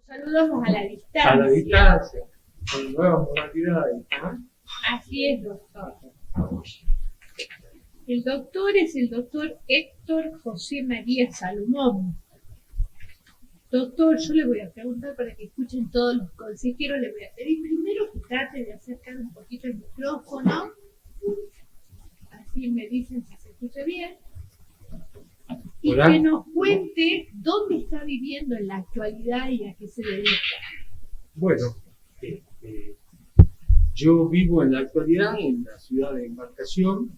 Saludamos a la distancia. A la distancia, con nuevas modalidades. ¿Ah? Así es, doctor. El doctor es el doctor Héctor José María Salomón. Doctor, yo le voy a preguntar para que escuchen todos los consejeros, le voy a pedir primero que trate de acercar un poquito el micrófono. Así me dicen si se escucha bien. Y Hola. que nos cuente dónde está viviendo en la actualidad y a qué se dedica. Bueno, yo vivo en la actualidad en la ciudad de Embarcación,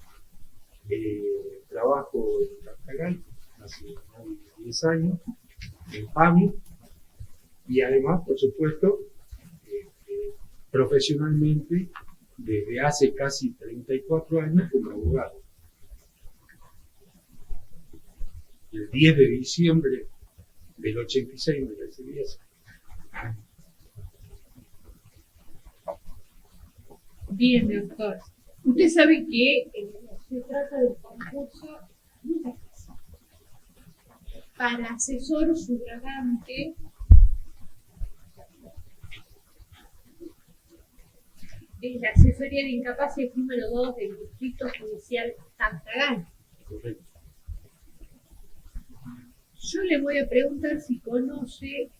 trabajo en Tartagal hace más de 10 años, en PAMI, y además, por supuesto, profesionalmente desde hace casi 34 años como abogado. El 10 de diciembre del 86 me recibí eso. Bien, doctor. Usted sabe que se trata del concurso para asesor subrogante en la asesoría de incapaces número 2 del Distrito Judicial Tartagal. Correcto. Yo le voy a preguntar si conoce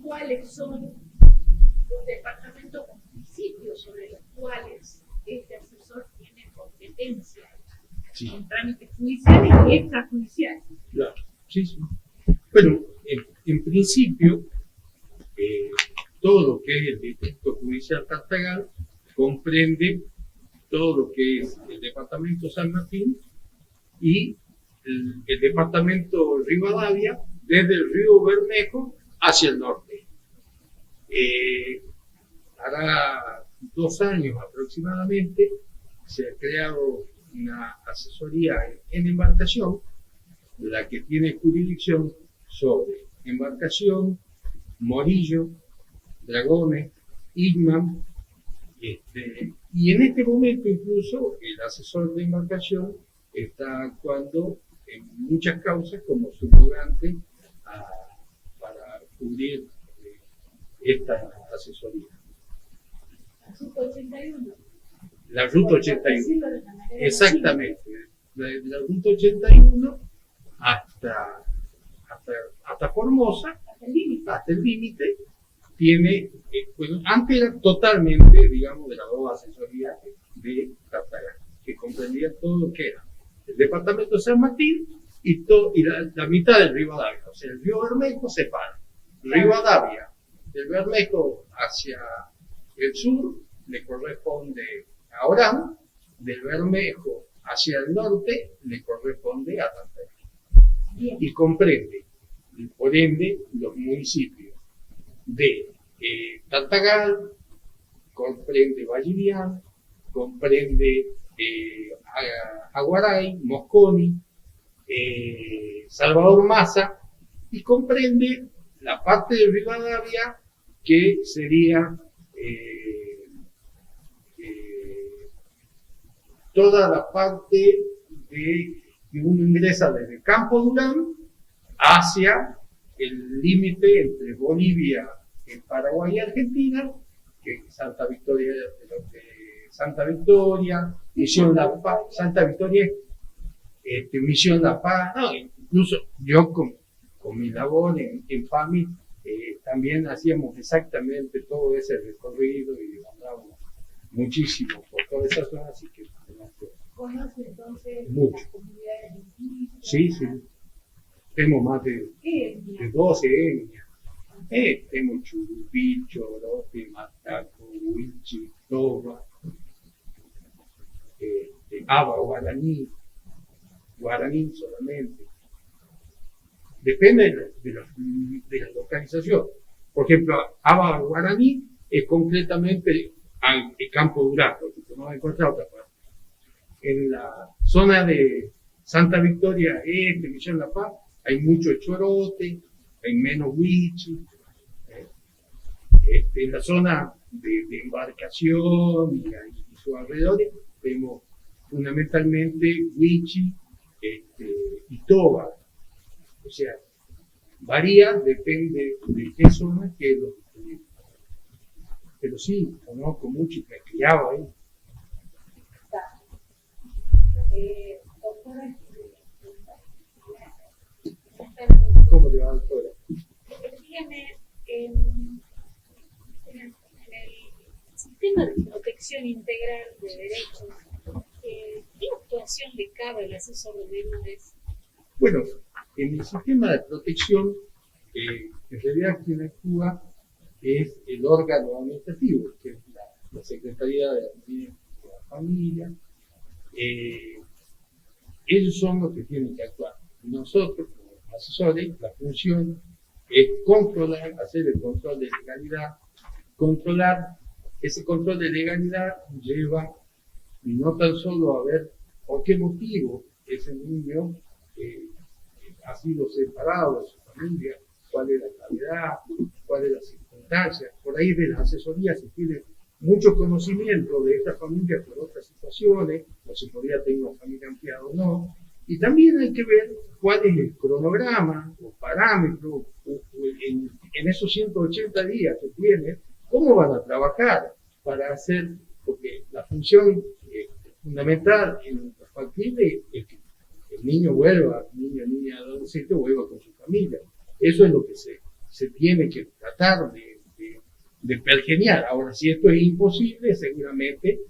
cuáles son los departamentos o municipios sobre los cuales este asesor tiene competencia Sí. en trámites judiciales y extrajudiciales. Claro, sí, sí. Bueno, en principio, todo lo que es el Distrito Judicial Tartagal comprende todo lo que es el Departamento San Martín y el Departamento Rivadavia, desde el río Bermejo hacia el norte. Hará 2 años aproximadamente se ha creado una asesoría en embarcación, la que tiene jurisdicción sobre Embarcación, Morillo, Dragones, Igman, y en este momento incluso el asesor de embarcación está actuando en muchas causas como subrogante para cubrir esta asesoría. La Ruta 81. La Ruta Por 81. decirlo de una manera Exactamente. De la Ruta 81 hasta Formosa, hasta el límite, tiene, bueno, antes era totalmente, digamos, de las dos asesorías de Tartagal, que comprendía todo lo que era el departamento de San Martín y la mitad del Rivadavia. O sea, el río Bermejo separa Rivadavia del Bermejo hacia el sur, le corresponde a Orán, del Bermejo hacia el norte, le corresponde a Tartagal. Bien. Y comprende, por ende, los municipios de Tartagal, comprende Vallivian, comprende Aguaray, Mosconi, Salvador Maza, y comprende la parte de Rivadavia que sería toda la parte de que uno ingresa desde Campo Durán hacia el límite entre Bolivia, Paraguay y Argentina, que es Santa Victoria, Misión La Paz, Santa Victoria, Misión La Paz, no, incluso yo con mi labor en FAMI también hacíamos exactamente todo ese recorrido y andábamos muchísimo por toda esa zona, así que ¿Conoce entonces mucho. las comunidades indígenas? Sí, sí. Tenemos más de 12 etnias. Tenemos Churupí, Chorote, Mataco, Huichi, Toba, Aba, Guaraní solamente. Depende de la localización. Por ejemplo, Aba, Guaraní es concretamente el Campo Durán, porque no va a encontrar otra parte. En la zona de Santa Victoria, Misión La Paz, hay mucho chorote, hay menos huichi. En la zona de Embarcación y sus alrededores, vemos fundamentalmente huichi y toba. O sea, varía, depende de qué zona, qué es lo que estudié. Pero sí, conozco mucho y me he criado ahí. Doctora, ¿Cómo te va, doctora? dígame, en el sistema de protección integral de derechos, ¿qué actuación le cabe al asesor de menores? Bueno, en el sistema de protección, en realidad quien actúa es el órgano administrativo, que es la Secretaría de la Familia. Ellos son los que tienen que actuar. Nosotros, como asesores, la función es controlar, hacer el control de legalidad, controlar. Ese control de legalidad lleva no tan solo a ver por qué motivo ese niño ha sido separado de su familia, cuál es la gravedad, cuál es la circunstancia. Por ahí de las asesorías se tiene mucho conocimiento de esta familia por otras situaciones, o si podría tener una familia ampliada o no. Y también hay que ver cuál es el cronograma o parámetro en esos 180 días que tienen, cómo van a trabajar para hacer, porque la función fundamental en lo factible es que el niño vuelva, niña, adolescente vuelva con su familia. Eso es lo que se tiene que tratar de pergeniar. Ahora, si esto es imposible, seguramente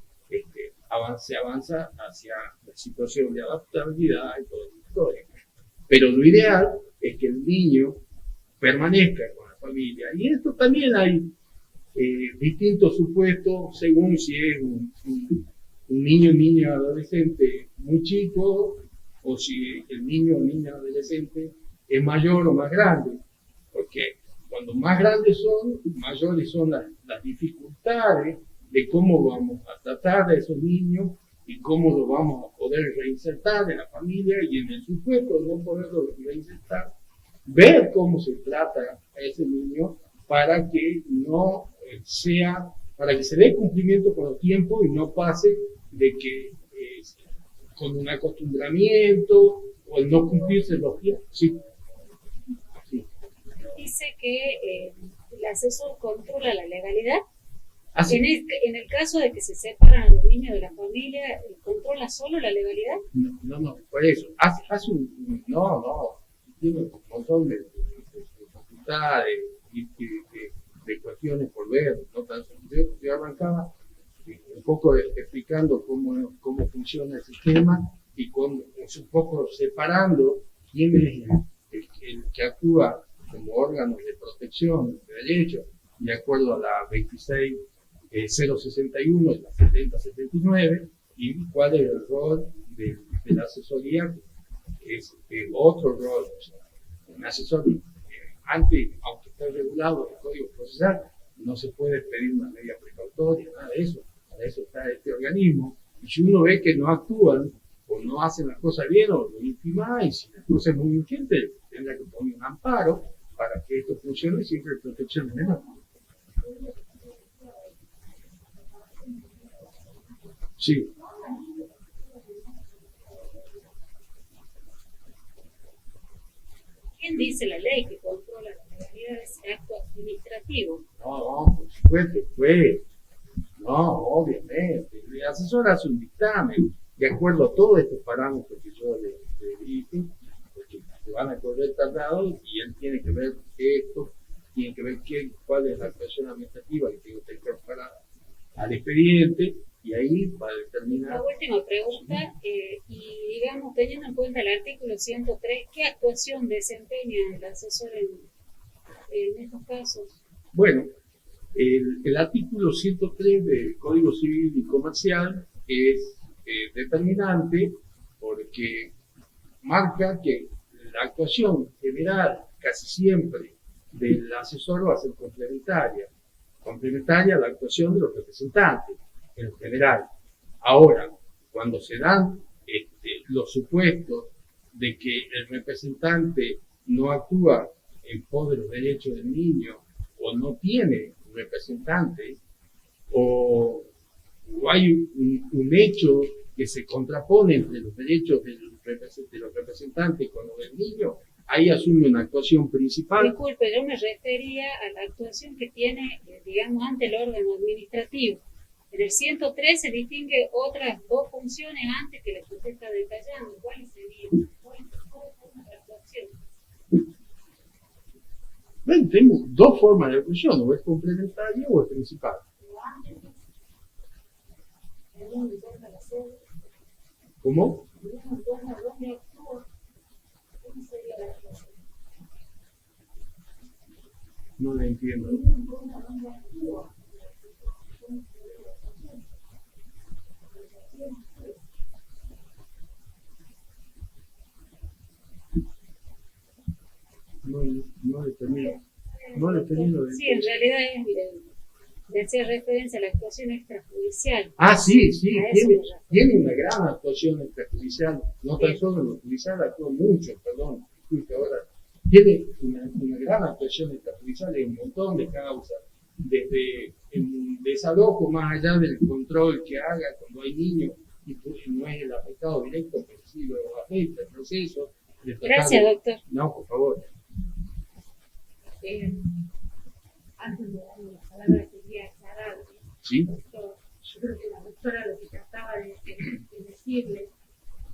se avanza hacia la situación de adaptabilidad y toda la historia. Pero lo ideal es que el niño permanezca con la familia. Y en esto también hay distintos supuestos según si es un niño o niña adolescente muy chico o si el niño o niña adolescente es mayor o más grande. Porque cuando más grandes son, mayores son las dificultades de cómo vamos a tratar a esos niños y cómo lo vamos a poder reinsertar en la familia y en el supuesto de no poderlo reinsertar, ver cómo se trata a ese niño para que no para que se dé cumplimiento con los tiempos y no pase de que con un acostumbramiento o el no cumplirse los tiempos. Sí. Dice que el asesor controla la legalidad. Así. En el caso de que se separan los niños de la familia, ¿controla solo la legalidad? No, por eso. Tiene un montón de facultades y de cuestiones por ver. No tan solo. Yo arrancaba un poco explicando cómo funciona el sistema y un poco separando quién es el que actúa como órgano de protección de derechos, de acuerdo a la 26061 y la 7079, y cuál es el rol de la asesoría, que es otro rol. O sea, un asesor, aunque esté regulado en el Código Procesal, no se puede pedir una medida precautoria, nada de eso. Para eso está este organismo. Y si uno ve que no actúan o no hacen las cosas bien o lo intima, y si la cosa es muy urgente, tendrá que poner un amparo para que esto funcione siempre en protección de menores. Sí. ¿Quién dice la ley que controla la legalidad de ese acto administrativo? No, por supuesto, no, obviamente. El asesor hace un dictamen de acuerdo a todos estos parámetros que yo le dije, porque se van a correr tardados y él tiene que ver esto, tiene que ver cuál es la actuación administrativa que tiene que incorporar al expediente y ahí va a determinar. La última pregunta, y digamos, teniendo en cuenta el artículo 103, ¿qué actuación desempeña el asesor en estos casos? Bueno, el artículo 103 del Código Civil y Comercial es determinante porque marca que la actuación general casi siempre del asesor va a ser complementaria a la actuación de los representantes en lo general. Ahora, cuando se dan los supuestos de que el representante no actúa en pos de los derechos del niño o no tiene un representante o hay un hecho que se contrapone entre los derechos de los representantes con los del niño, ahí asume una actuación principal. Disculpe, yo me refería a la actuación que tiene, digamos, ante el órgano administrativo. En el 103 se distingue otras dos funciones antes que la que usted está detallando. ¿Cuáles serían? ¿Cuál es la actuación? Bueno, tenemos dos formas de actuación, o es complementaria o es principal. ¿Cómo? No la entiendo. No le termino. No le termino de... Sí, en realidad le hacía referencia a la actuación extrajudicial. Ah, sí, sí, A eso me refiero. tiene una gran actuación extrajudicial, no tan solo en lo judicial, actúa mucho, perdón, disculpe ahora, tiene una gran actuación extrajudicial en un montón de causas, desde el desalojo más allá del control que haga cuando hay niños, y no es el afectado directo, pero sí lo afecta el proceso. Gracias, doctor. No, por favor. Antes de darle la palabra, quería aclarar, ¿Sí? doctor, yo creo que la doctora lo que trataba de decirle,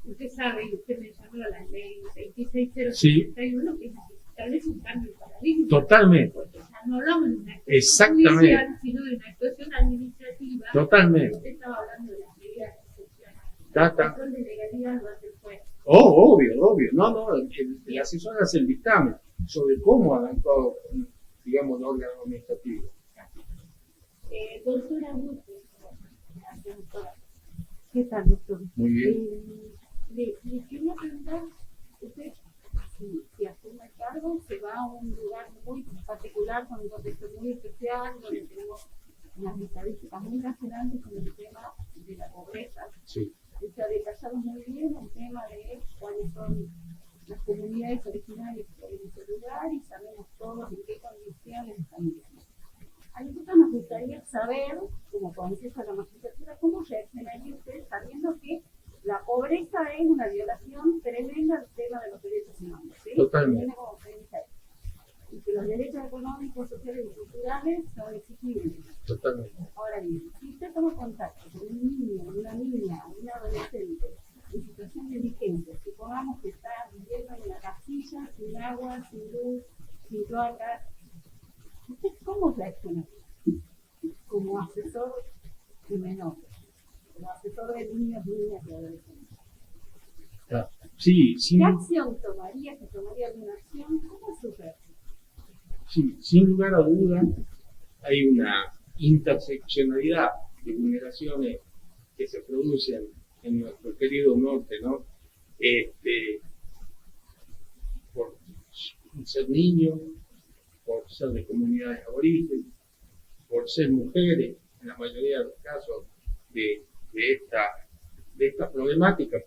usted sabe, y usted mencionó la ley 26061, que establece un cambio de paradigma. Totalmente. Porque ya no hablamos de una actuación Exactamente. judicial, sino de una actuación administrativa. Totalmente. Usted estaba hablando de las medidas excepcionales. Ta. El control de legalidad lo hace el juez. Oh, obvio. No, el asesor hace el dictamen sobre cómo han actuado, digamos, el órgano administrativo. Doctora Gutiérrez, Gracias, doctora. ¿Qué tal, doctor? Muy bien. Le quería preguntar, usted, si asume el cargo, se va a un lugar muy particular, con un contexto muy especial, donde tenemos unas estadísticas muy nacionales con el tema de la pobreza. Sí. Usted ha detallado muy bien el tema de cuáles son las comunidades originarias en ese lugar y sabemos todos en qué condiciones están viviendo. A nosotros nos gustaría saber, como Consejo de la Magistratura, cómo reaccionaría usted sabiendo que la pobreza es una violación tremenda del tema de los derechos humanos. ¿Sí? Totalmente. Tiene como premisa eso. Y que los derechos económicos, sociales y culturales son exigibles. Totalmente. Ahora bien, si usted toma contacto con un niño, una niña, un adolescente en situación de indigencia, supongamos que está viviendo en una casilla, sin agua, sin luz, sin cloacas, ¿usted cómo reacciona? Como asesor de menores, como asesor de niños, niñas y adolescentes. Sí, ¿Qué acción tomaría? ¿Se tomaría alguna acción? ¿Cómo es su reacción? sí, sin lugar a duda, hay una interseccionalidad de vulneraciones que se producen en nuestro querido norte, ¿no? Por ser niños, por ser de comunidades aborígenes, por ser mujeres, en la mayoría de los casos de esta problemática.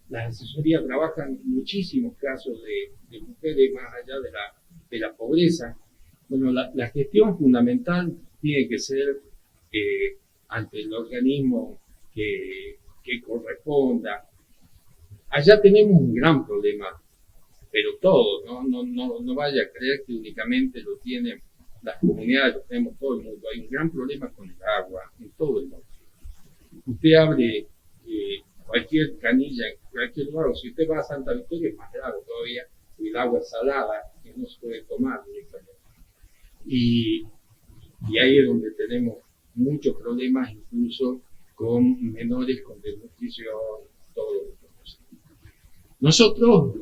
Las asesorías trabajan muchísimos casos de mujeres más allá de la pobreza. Bueno, la gestión fundamental tiene que ser ante el organismo que corresponda. Allá tenemos un gran problema, pero todos, no vaya a creer que únicamente lo tienen las comunidades, lo tenemos todo el mundo. Hay un gran problema con el agua en todo el mundo. Usted abre cualquier canilla en cualquier lugar, o si usted va a Santa Victoria es más grave todavía, el agua es salada que no se puede tomar directamente. Y ahí es donde tenemos muchos problemas, incluso con menores con desnutrición, todo lo que conocemos. Nosotros,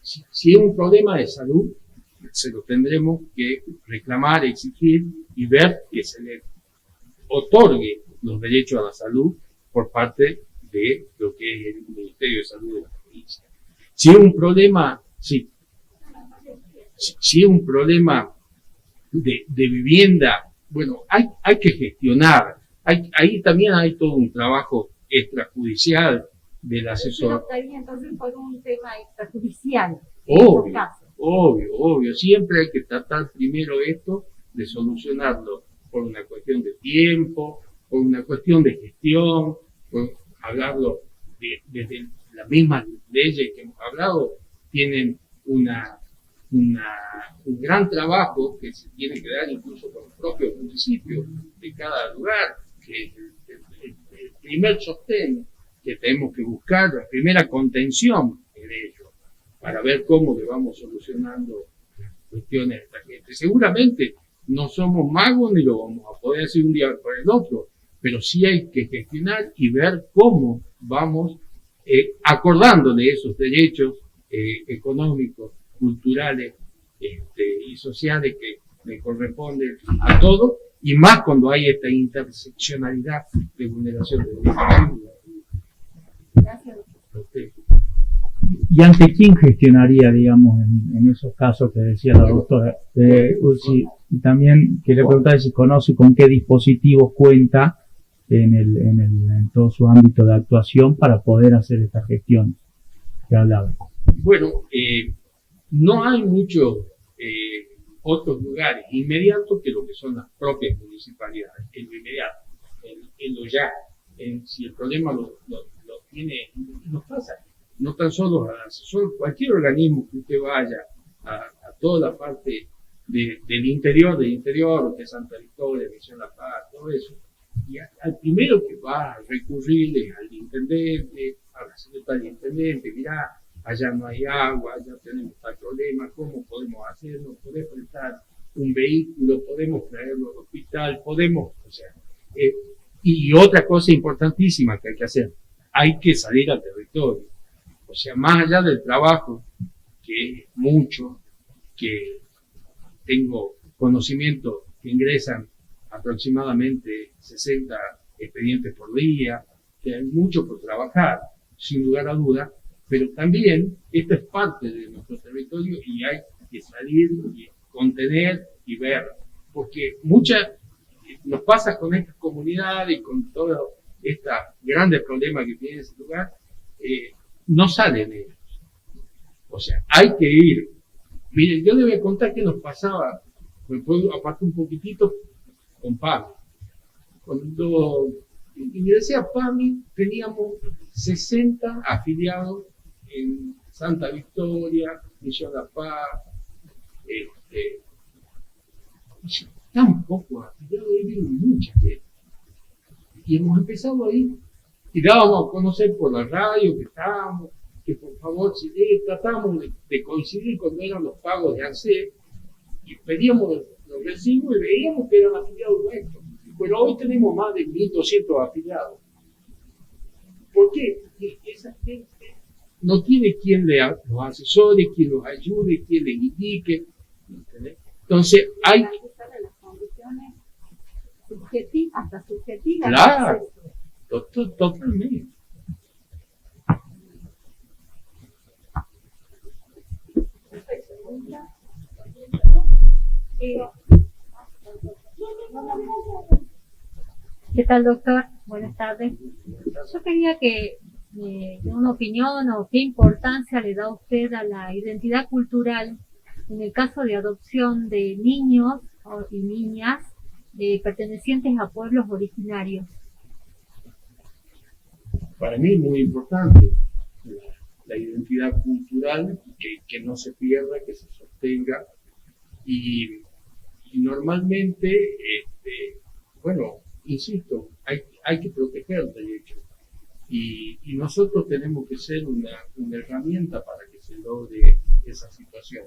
si es un problema de salud, se lo tendremos que reclamar, exigir y ver que se le otorgue los derechos a la salud por parte de lo que es el Ministerio de Salud de la provincia. Si es un problema, si es un problema de vivienda, bueno, hay que gestionar. Ahí también hay todo un trabajo extrajudicial del asesor. Usted optaría entonces por un tema extrajudicial. Obvio. Siempre hay que tratar primero esto de solucionarlo por una cuestión de tiempo, por una cuestión de gestión, por hablarlo desde las mismas leyes que hemos hablado, tienen un gran trabajo que se tiene que dar incluso con los propios municipios de cada lugar, que es el primer sostén que tenemos que buscar, la primera contención en ello, para ver cómo le vamos solucionando cuestiones a esta gente. Seguramente no somos magos ni lo vamos a poder hacer un día por el otro, pero sí hay que gestionar y ver cómo vamos acordándole esos derechos económicos, culturales y sociales que le corresponden a todos, y más cuando hay esta interseccionalidad de vulneración de derechos. Gracias. ¿Y ante quién gestionaría, digamos, en esos casos que decía la doctora? Y también quería preguntar si conoce con qué dispositivos cuenta en todo su ámbito de actuación para poder hacer esta gestión que hablaba. Bueno, no hay muchos otros lugares inmediatos que lo que son las propias municipalidades, en lo inmediato, en lo ya. Si el problema lo tiene, nos pasa, no tan solo al asesor, cualquier organismo que usted vaya a toda la parte del interior, que es Santa Victoria, Misión La Paz, todo eso, y al primero que va a recurrir es al intendente, a la secretaria del intendente, mirá, allá no hay agua, allá tenemos tal problema, ¿cómo podemos hacerlo? ¿Podemos prestar un vehículo? ¿Podemos traerlo al hospital? ¿Podemos? O sea, y otra cosa importantísima que hay que hacer, hay que salir al territorio. O sea, más allá del trabajo, que es mucho, que tengo conocimiento que ingresan aproximadamente 60 expedientes por día, que hay mucho por trabajar, sin lugar a duda, pero también esto es parte de nuestro territorio y hay que salir y contener y ver, porque nos pasa con estas comunidades y con todos estos grandes problemas que tiene ese lugar, no salen ellos. O sea, hay que ir. Miren, yo les voy a contar qué nos pasaba, me puedo apartar un poquitito con PAMI. Cuando ingresé a PAMI, teníamos 60 afiliados en Santa Victoria, Misión La Paz, tan poco afiliados, y vino mucha gente. Y hemos empezado ahí, y dábamos a conocer por la radio que estábamos, que por favor, si tratábamos de coincidir cuando eran los pagos de ANSES, y pedíamos los recibos y veíamos que eran afiliados nuestros. Pero hoy tenemos más de 1.200 afiliados. ¿Por qué? Porque esa gente no tiene quien los asesore, quien los ayude, quien les indique. ¿Entendés? Entonces hay que estar en las condiciones subjetivas, hasta subjetivas. Claro, totalmente. ¿Qué tal, doctor? Buenas tardes. Yo quería que dé una opinión o qué importancia le da usted a la identidad cultural en el caso de adopción de niños y niñas pertenecientes a pueblos originarios. Para mí es muy importante la identidad cultural, que no se pierda, que se sostenga. Y normalmente, bueno, insisto, hay que proteger derechos. Y nosotros tenemos que ser una herramienta para que se logre esa situación.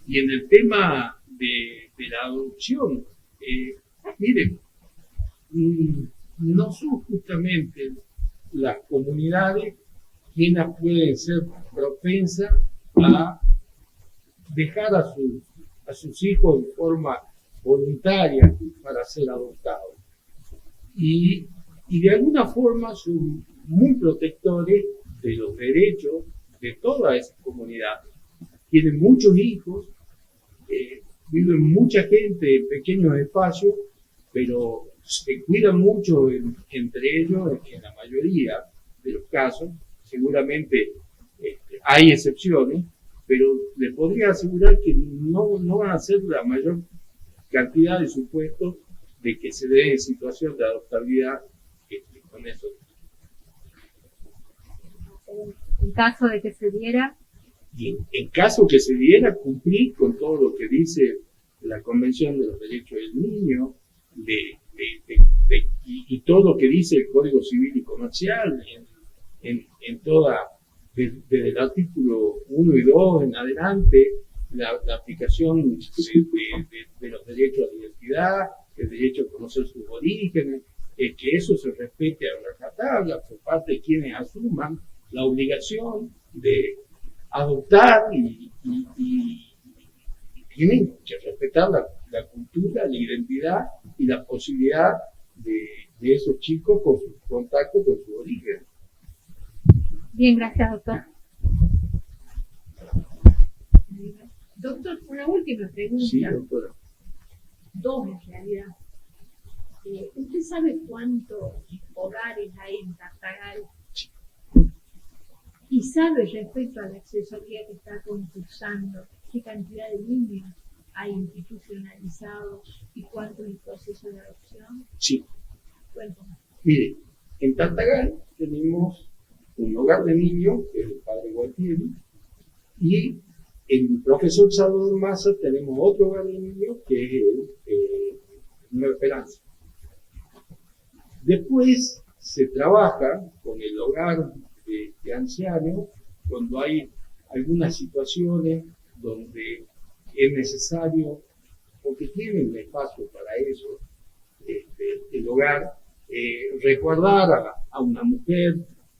Y en el tema de la adopción, miren, no son justamente las comunidades quienes pueden ser propensas a dejar a sus hijos de forma voluntaria para ser adoptados. Y de alguna forma son muy protectores de los derechos de toda esa comunidad. Tienen muchos hijos, viven mucha gente en pequeños espacios, pero se cuidan mucho entre ellos en la mayoría de los casos. Seguramente hay excepciones, pero les podría asegurar que no van a ser la mayor cantidad de supuestos de que se dé en situación de adoptabilidad con eso. En caso de que se diera, Y en caso que se diera, cumplir con todo lo que dice la Convención de los Derechos del Niño y todo lo que dice el Código Civil y Comercial en toda, desde el artículo 1 y 2 en adelante, la aplicación de los derechos de identidad, el derecho a conocer sus orígenes, que eso se respete a rajatabla por parte de quienes asuman la obligación de adoptar y tienen que respetar la cultura, la identidad y la posibilidad de esos chicos con su contacto con su origen. Bien, gracias, doctor. Doctor, una última pregunta. Sí, doctora. Dos en realidad. ¿Usted sabe cuántos hogares hay en Tartagal? ¿Y sabe respecto a la asesoría que está concursando qué cantidad de niños hay institucionalizados y cuánto es el proceso de adopción? Sí. Cuéntame. Mire, en Tartagal tenemos un hogar de niños, que es el padre Gualtieri, y en Profesor Salvador Massa tenemos otro hogar de niños, que es el Nueva Esperanza. Después se trabaja con el hogar de ancianos cuando hay algunas situaciones donde es necesario, porque tienen un espacio para eso, el hogar, resguardar a una mujer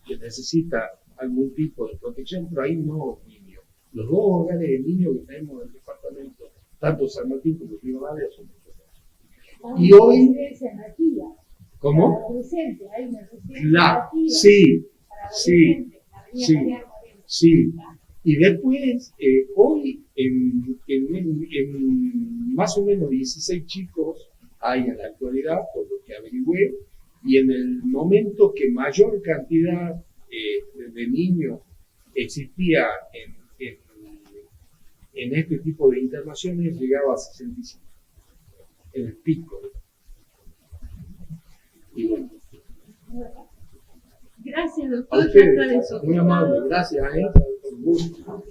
que necesita algún tipo de protección, pero ahí no niños. Los dos hogares de niños que tenemos en el departamento, tanto San Martín como Rivadavia, son muchos. Y hoy, ¿cómo? Adolescente, hay una residencia Claro, activa sí, para sí, adolescentes, la Avenida sí. Mariano Moreno. sí. Y después, hoy, en más o menos 16 chicos hay en la actualidad, por lo que averigüé, y en el momento que mayor cantidad de niños existía en este tipo de internaciones, llegaba a 65, en el pico. Y bueno, Gracias, a doctor. Ya está ustedes, desocupado. muy amable, gracias, por gusto.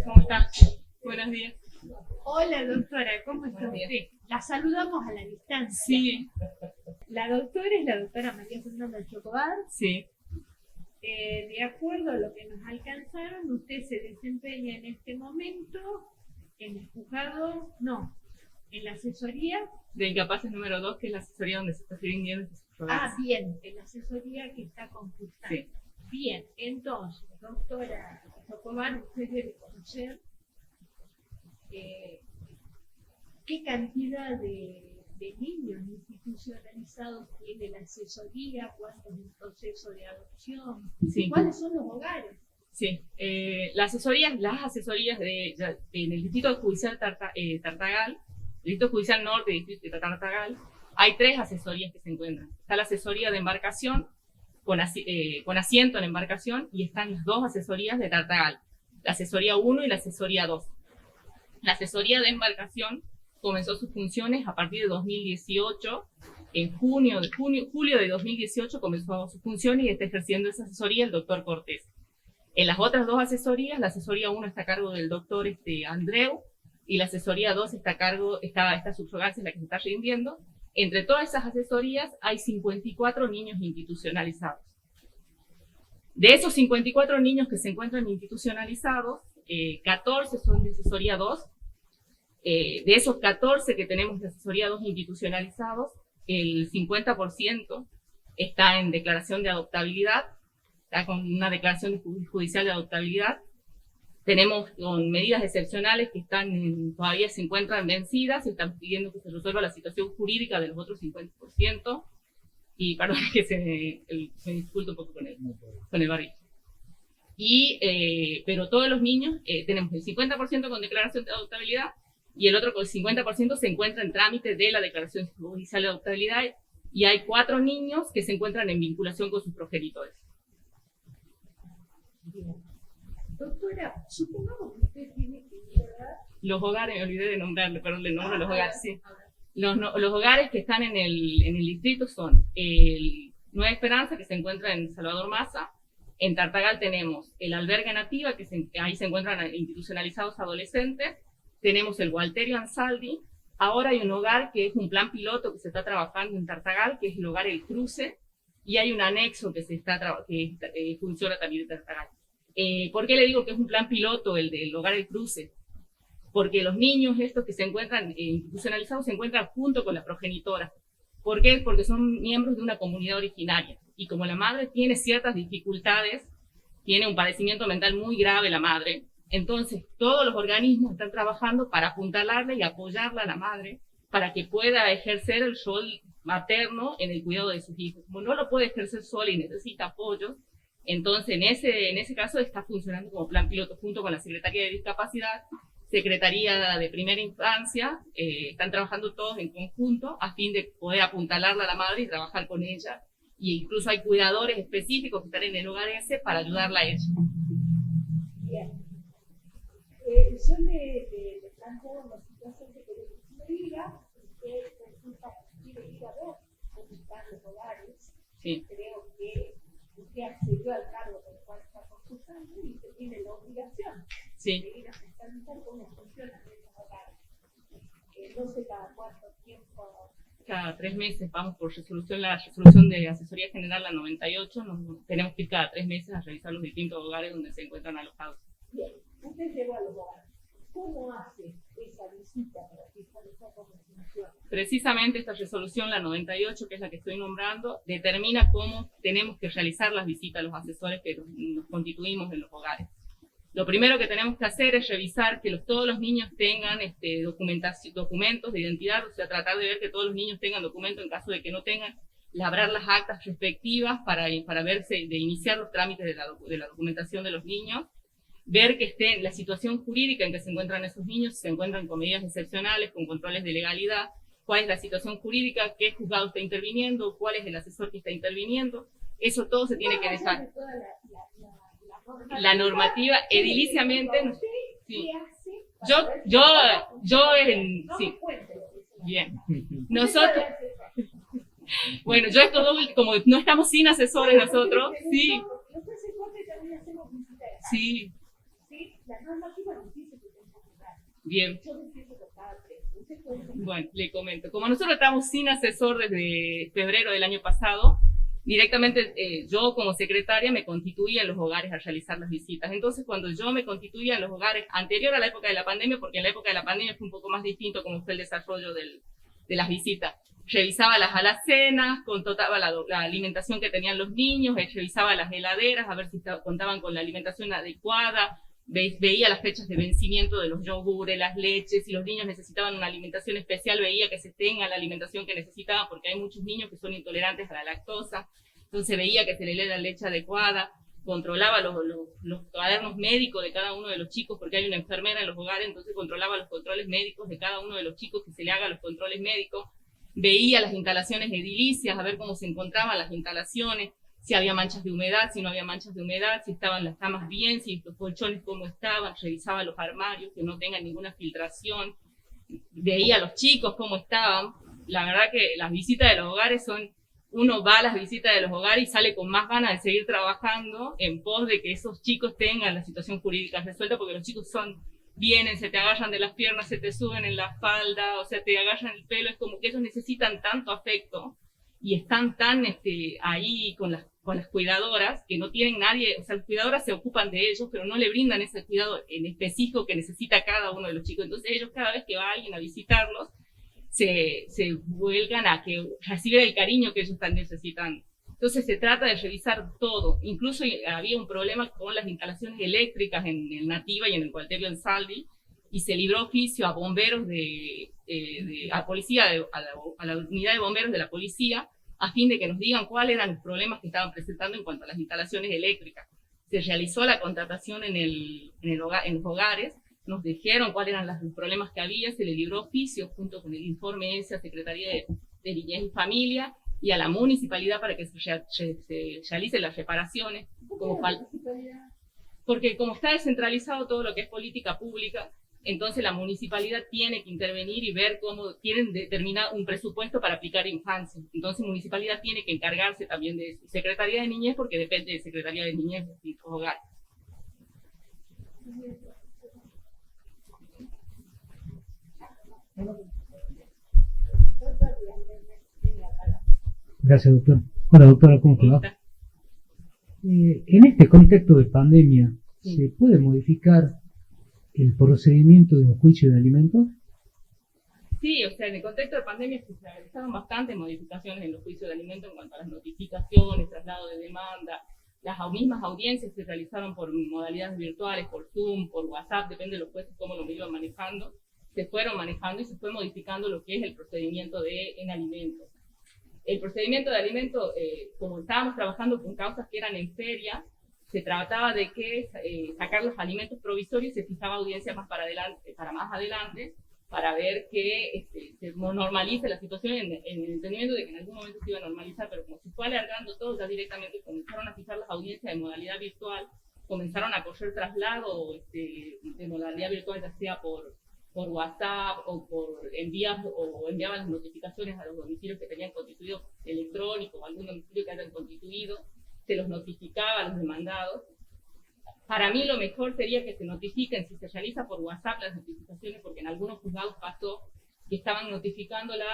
¿Cómo estás? Buenos días. Hola, doctora, ¿cómo está usted? La saludamos a la distancia. Sí, La doctora es la doctora María Fernanda Chocobar. sí, De acuerdo a lo que nos alcanzaron, usted se desempeña en este momento en el juzgado, no, en la asesoría. de Incapaces número 2, que es la asesoría donde se está rindiendo este programa. Ah, bien, en la asesoría que está concursando. Sí. Bien, entonces, doctora Chocobar, usted debe conocer qué cantidad de niños institucionalizados tiene la asesoría, cuánto es el proceso de adopción, Sí. cuáles son los hogares. Sí, las asesorías en el Distrito Judicial Tartagal, el Distrito Judicial Norte y el Distrito de Tartagal, hay 3 asesorías que se encuentran. Está la asesoría de embarcación, con asiento en embarcación, y están las 2 asesorías de Tartagal, la asesoría 1 y la asesoría 2. La asesoría de embarcación comenzó sus funciones a partir de 2018. En julio de 2018 comenzó sus funciones y está ejerciendo esa asesoría el doctor Cortés. En las otras 2 asesorías, la asesoría 1 está a cargo del doctor Andreu, y la asesoría 2 está a cargo, esta subrogancia es la que se está rindiendo. Entre todas esas asesorías hay 54 niños institucionalizados. De esos 54 niños que se encuentran institucionalizados, 14 son de asesoría 2. De esos 14 que tenemos de asesoría 2 institucionalizados, el 50% está en declaración de adoptabilidad, está con una declaración judicial de adoptabilidad. Tenemos con medidas excepcionales que todavía se encuentran vencidas y están pidiendo que se resuelva la situación jurídica de los otros 50%. Y perdón que me disculpo un poco con el barrio. Pero todos los niños, tenemos el 50% con declaración de adoptabilidad y el otro con el 50% se encuentra en trámite de la declaración judicial de adoptabilidad, y hay 4 niños que se encuentran en vinculación con sus progenitores. Bien. Doctora, supongamos que usted tiene que llevar Los hogares, me olvidé de nombrarle, perdón, le nombro los hogares, sí. Los hogares que están en el distrito son el Nueva Esperanza, que se encuentra en Salvador Massa. En Tartagal tenemos el Albergue Nativa, ahí se encuentran institucionalizados adolescentes. Tenemos el Gualterio Ansaldi. Ahora hay un hogar que es un plan piloto que se está trabajando en Tartagal, que es el hogar El Cruce, y hay un anexo que funciona también en Tartagal. ¿Por qué le digo que es un plan piloto el del hogar El Cruce? Porque los niños estos que se encuentran institucionalizados se encuentran junto con la progenitora. ¿Por qué? Porque son miembros de una comunidad originaria. Y como la madre tiene ciertas dificultades, tiene un padecimiento mental muy grave la madre, entonces todos los organismos están trabajando para apuntalarle y apoyarla a la madre para que pueda ejercer el rol materno en el cuidado de sus hijos. Como no lo puede ejercer sola y necesita apoyo, entonces en ese caso está funcionando como plan piloto junto con la Secretaría de Discapacidad, Secretaría de Primera Infancia, están trabajando todos en conjunto a fin de poder apuntalarla a la madre y trabajar con ella. Y incluso hay cuidadores específicos que están en el hogar ese para ayudarla a ella. Bien. Yo le planteo una situación que queremos que me diga, que resulta que quiere ir a ver cómo están los hogares. Sí. Creo que usted accedió al cargo por el cual está concursando y usted tiene la obligación de ir a fiscalizar cómo funcionan esos hogares. No sé cada cuánto tiempo. Cada 3 meses vamos por la resolución de Asesoría General, la 98, tenemos que ir cada 3 meses a revisar los distintos hogares donde se encuentran alojados. Bien, usted llegó a los hogares. ¿Cómo hace esa visita para fiscalizar cómo funciona? Precisamente esta resolución, la 98, que es la que estoy nombrando, determina cómo tenemos que realizar las visitas a los asesores que nos constituimos en los hogares. Lo primero que tenemos que hacer es revisar que todos los niños tengan documentos de identidad, o sea, tratar de ver que todos los niños tengan documentos. En caso de que no tengan, labrar las actas respectivas para verse, de iniciar los trámites de la documentación de los niños, ver que esté la situación jurídica en que se encuentran esos niños, si se encuentran con medidas excepcionales, con controles de legalidad, cuál es la situación jurídica, qué juzgado está interviniendo, cuál es el asesor que está interviniendo. Eso todo se tiene que dejar. La normativa ediliciamente. Sí. Sí. Bien. Nosotros. Bueno, yo esto como no estamos sin asesores nosotros, sí. Sí. Bien. Bueno, le comento. Como nosotros estamos sin asesor desde febrero del año pasado, directamente yo como secretaria me constituía en los hogares a realizar las visitas. Entonces, cuando yo me constituía en los hogares, anterior a la época de la pandemia, porque en la época de la pandemia fue un poco más distinto como fue el desarrollo de las visitas, revisaba las alacenas, contaba la alimentación que tenían los niños, revisaba las heladeras a ver si contaban con la alimentación adecuada, veía las fechas de vencimiento de los yogures, las leches, si los niños necesitaban una alimentación especial, veía que se tenga la alimentación que necesitaban, porque hay muchos niños que son intolerantes a la lactosa, entonces veía que se le diera la leche adecuada, controlaba los cuadernos médicos de cada uno de los chicos, porque hay una enfermera en los hogares, entonces controlaba los controles médicos de cada uno de los chicos, que se le haga los controles médicos, veía las instalaciones edilicias, a ver cómo se encontraban las instalaciones, si había manchas de humedad, si no había manchas de humedad, si estaban las camas bien, si los colchones cómo estaban, revisaba los armarios, que no tengan ninguna filtración, veía a los chicos cómo estaban. La verdad que las visitas de los hogares uno va a las visitas de los hogares y sale con más ganas de seguir trabajando en pos de que esos chicos tengan la situación jurídica resuelta, porque los chicos vienen, se te agarran de las piernas, se te suben en la falda, o sea, te agarran el pelo, es como que ellos necesitan tanto afecto y están tan ahí con las cuidadoras, que no tienen nadie, o sea, las cuidadoras se ocupan de ellos, pero no le brindan ese cuidado en específico que necesita cada uno de los chicos. Entonces ellos, cada vez que va alguien a visitarlos, se vuelcan a que reciban el cariño que ellos están necesitando. Entonces se trata de revisar todo. Incluso había un problema con las instalaciones eléctricas en el Nativa y en el Gualterio Ansaldi, y se libró oficio a bomberos a policía, a la unidad de bomberos de la policía, a fin de que nos digan cuáles eran los problemas que estaban presentando en cuanto a las instalaciones eléctricas. Se realizó la contratación en los hogares, nos dijeron cuáles eran los problemas que había, se le libró oficio junto con el informe ese a Secretaría de Niñez y Familia y a la municipalidad para que se realicen las reparaciones. Porque como está descentralizado todo lo que es política pública, Entonces la municipalidad tiene que intervenir y ver cómo quieren determinar un presupuesto para aplicar infancia. Entonces la municipalidad tiene que encargarse también de eso. Secretaría de Niñez, porque depende de Secretaría de Niñez y Hogar. Gracias, doctor. Hola, doctora, ¿cómo te va? En este contexto de pandemia, Sí. ¿se puede modificar el procedimiento de un juicio de alimentos? Sí, o sea, en el contexto de pandemia se realizaron bastantes modificaciones en los juicios de alimentos en cuanto a las notificaciones, traslado de demanda. Las mismas audiencias se realizaron por modalidades virtuales, por Zoom, por WhatsApp, depende de los jueces cómo lo iban manejando. Se fueron manejando y se fue modificando lo que es el procedimiento en alimentos. El procedimiento de alimentos, como estábamos trabajando con causas que eran en feria, se trataba de que sacar los alimentos provisorios y se fijaba audiencia más para más adelante, para ver que se normalice la situación en el entendimiento de que en algún momento se iba a normalizar, pero como se fue alargando todo, ya directamente comenzaron a fijar las audiencias de modalidad virtual, comenzaron a correr traslado de modalidad virtual, ya sea por WhatsApp o enviaban las notificaciones a los domicilios que tenían constituido electrónico o algún domicilio que hayan constituido, se los notificaba a los demandados. Para mí lo mejor sería que se notifiquen, si se realiza por WhatsApp las notificaciones, porque en algunos juzgados pasó que estaban notificándola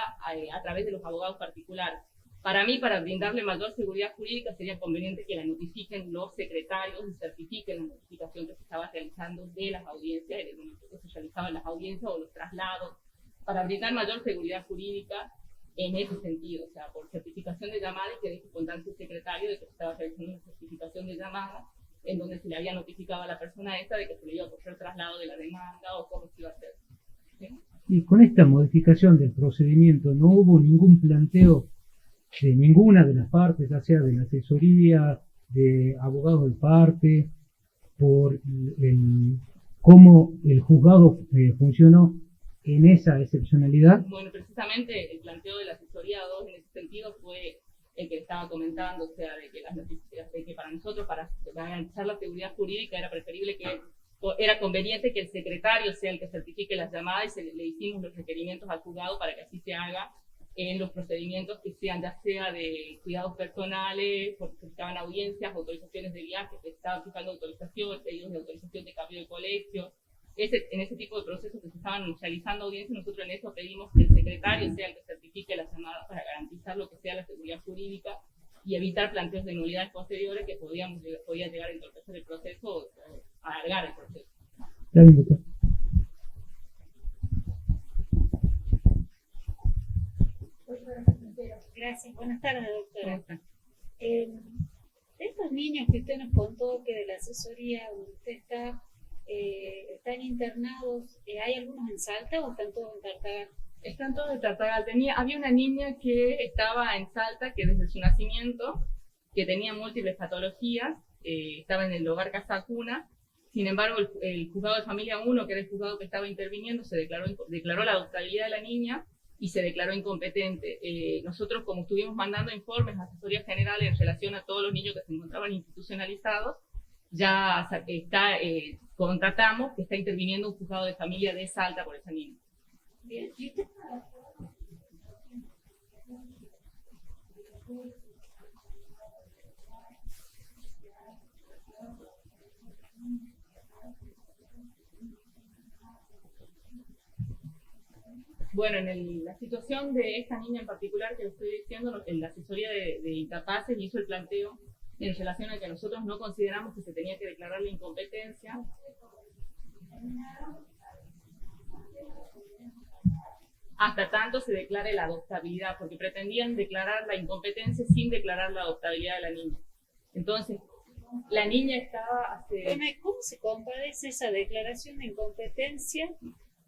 a través de los abogados particulares. Para mí, para brindarle mayor seguridad jurídica, sería conveniente que la notifiquen los secretarios y certifiquen la notificación que se estaba realizando de las audiencias, en el momento que se realizaban las audiencias o los traslados, para brindar mayor seguridad jurídica en ese sentido, o sea, por certificación de llamada, y que deje constancia el secretario de que se estaba realizando una certificación de llamada, en donde se le había notificado a la persona esta de que se le iba a correr traslado de la demanda o cómo se iba a hacer. ¿Sí? Y con esta modificación del procedimiento, ¿no hubo ningún planteo de ninguna de las partes, ya sea de la asesoría, de abogados de parte, por cómo el juzgado funcionó en esa excepcionalidad? Bueno, precisamente el planteo de la asesoría 2 en ese sentido fue el que estaba comentando, o sea, de que las noticias, de que para nosotros, para garantizar la seguridad jurídica, era preferible era conveniente que el secretario sea el que certifique las llamadas, y le hicimos los requerimientos al juzgado para que así se haga en los procedimientos que sean, ya sea de cuidados personales, porque se estaban audiencias, autorizaciones de viaje, que estaban fijando autorización, pedidos de autorización de cambio de colegio. En ese tipo de procesos que se estaban realizando audiencias, nosotros en eso pedimos que el secretario sea el que certifique las llamadas para garantizar lo que sea la seguridad jurídica y evitar planteos de nulidades posteriores que podía llegar a entorpecer el proceso o alargar el proceso. Está bien, doctor. Gracias. Buenas tardes, doctora. ¿Cómo están? De estos niños que usted nos contó que de la asesoría donde usted está, están internados, ¿hay algunos en Salta o están todos en Tartagal? Están todos de Tartagal. Había una niña que estaba en Salta, que desde su nacimiento, que tenía múltiples patologías, estaba en el hogar Casa Cuna. Sin embargo, el juzgado de familia 1, que era el juzgado que estaba interviniendo, declaró la adoptabilidad de la niña y se declaró incompetente. Nosotros, como estuvimos mandando informes a asesoría general en relación a todos los niños que se encontraban institucionalizados, ya contratamos que está interviniendo un juzgado de familia de Salta por esa niña. Bien. Bueno, en la situación de esta niña en particular que le estoy diciendo, en la asesoría de incapaces hizo el planteo en relación a que nosotros no consideramos que se tenía que declarar la incompetencia. Hasta tanto se declare la adoptabilidad, porque pretendían declarar la incompetencia sin declarar la adoptabilidad de la niña. Entonces, la niña estaba Bueno, ¿cómo se compadece esa declaración de incompetencia